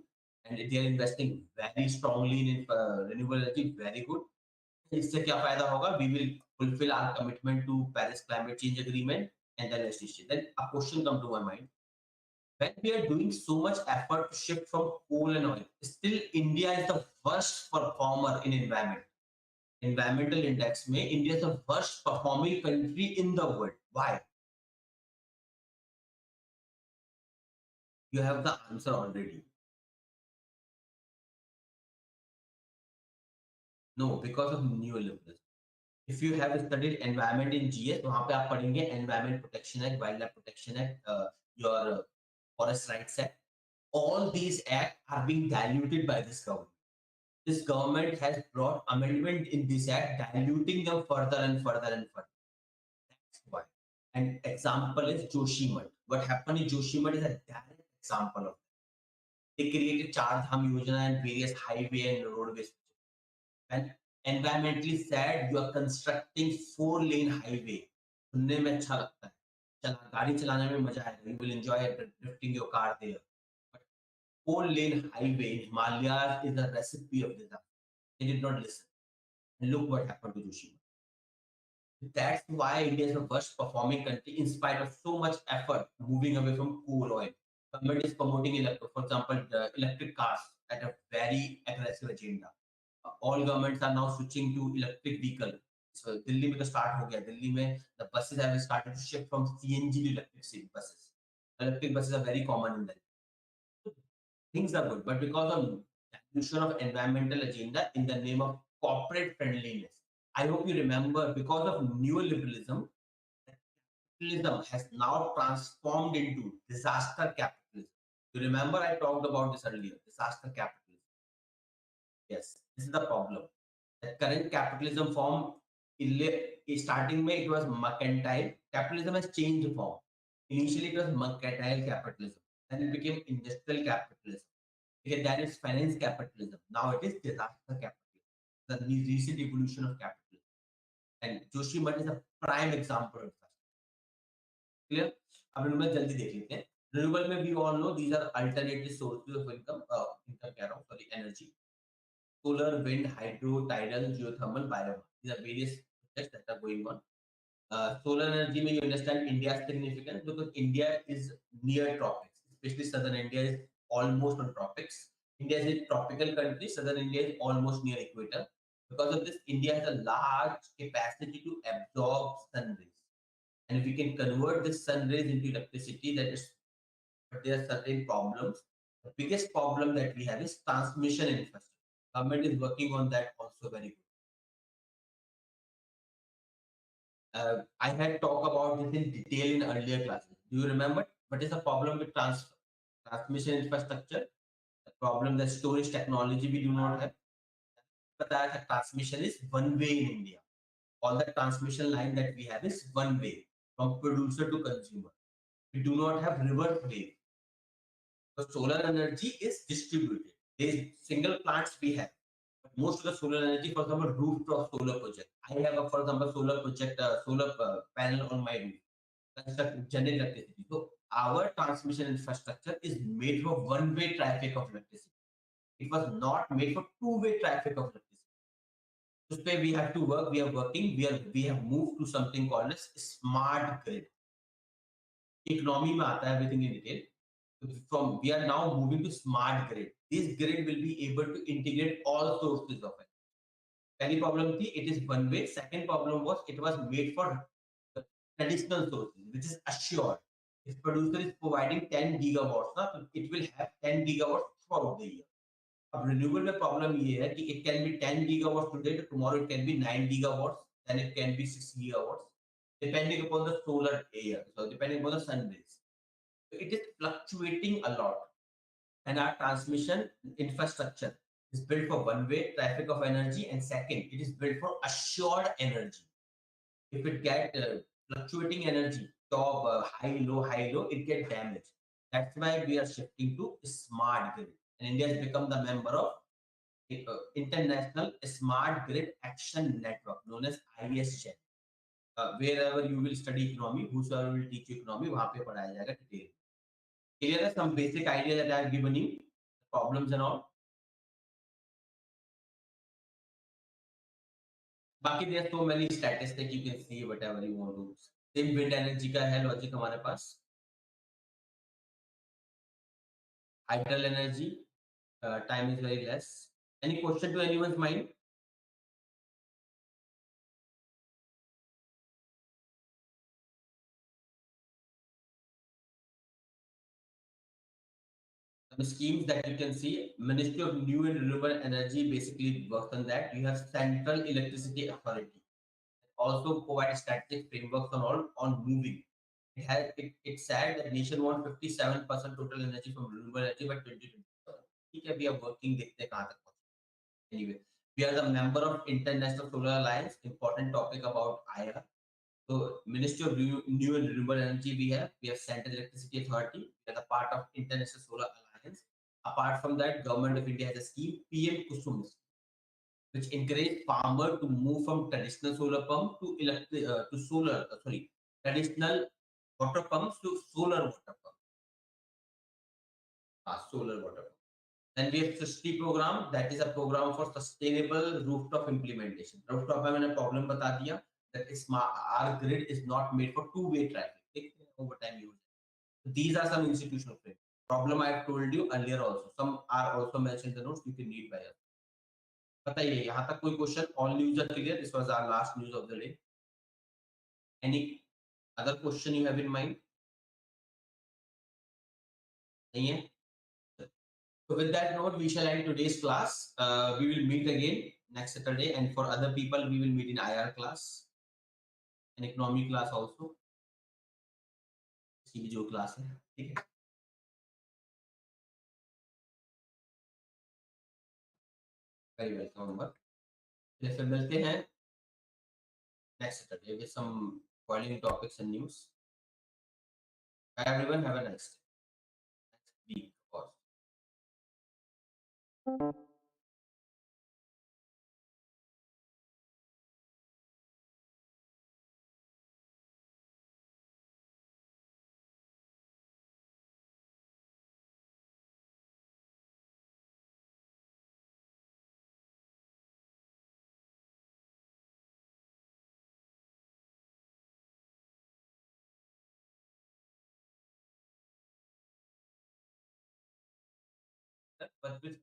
and they are investing very strongly in renewable energy. Very good. इससे क्या फायदा होगा? We will fulfill our commitment to Paris Climate Change Agreement, and then let's see. Then a question come to my mind. When we are doing so much effort to shift from coal and oil, still India is the worst performer in environment. Environmental index में India is the worst performing country in the world. Why? You have the answer already. No, because of neoliberalism. If you have studied environment in GS, वहाँ पे आप पढ़ेंगे Environment Protection Act, Wildlife Protection Act, your Forest Rights Act. All these acts are being diluted by this government. This government has brought amendment in this act, diluting them further and further and further. That's why. An example is Joshimath. What happened in Joshimath is a direct example of that. They created Char Dham Yojana and various highway and roadways. And environmentally said, you are constructing 4-lane highway. सुनने में अच्छा लगता है. गाड़ी चलाने में मजा आएगा. You will enjoy drifting your car there. But 4-lane highway in Himalayas is a recipe of disaster. They did not listen. And look what happened to Joshimath. That's why India is the worst performing country in spite of so much effort moving away from coal oil. Government is promoting, for example, the electric cars at a very aggressive agenda. All governments are now switching to electric vehicle. So Delhi में तो start हो गया. Delhi में the buses have started to shift from CNG to electric buses. Electric buses are very common in Delhi. So things are good, but because of dilution of environmental agenda in the name of corporate friendliness, I hope you remember, because of neoliberalism, capitalism has now transformed into disaster capitalism. You remember I talked about this earlier, disaster capitalism. Yes, this is the problem. The current capitalism form, starting में it was mercantile. Capitalism has changed form. Initially it was mercantile capitalism, then it became industrial capitalism. Okay, that is finance capitalism. Now it is disaster capitalism, the recent evolution of capitalism. And Joshimath is a prime example of that. Clear? अब इनमें जल्दी देख लेते हैं. Renewable में we all know these are alternative sources of income, energy. Solar, wind, hydro, tidal, geothermal, biomass. These are various projects that are going on. Solar energy, may you understand India's significance because India is near tropics, especially southern India is almost on tropics. India is a tropical country, southern India is almost near equator. Because of this, India has a large capacity to absorb sun rays. And if we can convert this sun rays into electricity, that is, but there are certain problems. The biggest problem that we have is transmission infrastructure. Government is working on that also very good. I had talked about this in detail in earlier classes. Do you remember? What is the problem with transmission infrastructure? The problem that storage technology we do not have. But that transmission is one way in India. All the transmission line that we have is one way from producer to consumer. We do not have reverse wave. So solar energy is distributed. There is single plants we have. Most of the solar energy, for example, rooftop solar project. I have a, for example, solar project, solar panel on my roof. Generate electricity. So our transmission infrastructure is made for one-way traffic of electricity. It was not made for two-way traffic of electricity. This way we have to work. We are working. We have moved to something called as smart grid. Economy में आता है everything in detail. From we are now moving to smart grid. This grid will be able to integrate all sources of it. Any problem थी, it is one way. Second problem was it was made for the traditional sources, which is assured. If producer is providing 10 gigawatts, ना, तो it will have 10 gigawatts throughout the year. अब renewable में problem ये है कि it can be 10 gigawatts today, tomorrow it can be 9 gigawatts, then it can be 6 gigawatts, depending upon the solar area, so depending upon the sun rays. So it is fluctuating a lot, and our transmission infrastructure is built for one-way traffic of energy, and second, it is built for assured energy. If it get fluctuating energy, top, high, low, it get damaged. That's why we are shifting to smart grid, and India has become the member of International Smart Grid Action Network, known as ISGEN. Wherever you will study economy, whosoever will teach you economy, वहाँ पे पढ़ाया जाएगा detail. Here are some basic ideas that I have given you. problems and all. बाकी there are so many statistics you can see whatever you want to. Same wind energy का है logic हमारे पास. Hydel energy, time is very less. Any question to anyone's mind? The schemes that you can see, Ministry of New and Renewable Energy basically works on that. You have Central Electricity Authority, also provide strategic frameworks on all on moving. It's sad that nation wants 57% total energy from renewable energy by 2027. ठीक है, we are working, देखते हैं कहाँ तक पहुँचते हैं. Anyway, we are the member of International Solar Alliance. Important topic about IR. So Ministry of New and Renewable Energy we have Central Electricity Authority. We are the part of International Solar Alliance. Apart from that, Government of India has a scheme PM Kusum, which encourage farmer to move from traditional solar pump to traditional water pumps to solar water pump. Solar water pump. Then we have SUSTI program, that is a program for sustainable rooftop implementation. Rooftop में मैंने problem बता दिया that our grid is not made for two-way traffic. Over time use. These are some institutional framework. Problem I have told you earlier also. Some are also mentioned in the notes. You can read by us. बताइए यहाँ तक कोई question? All news are clear. This was our last news of the day. Any other question you have in mind? नहीं है? So with that note, we shall end today's class. We will meet again next Saturday, and for other people, we will meet in IR class and economy class also. इसकी भी जो class है, ठीक है? Very welcome, Umar. फिर मिलते हैं next Saturday with some boiling topics and news. Bye everyone. Have a nice day. Next week, of course. But with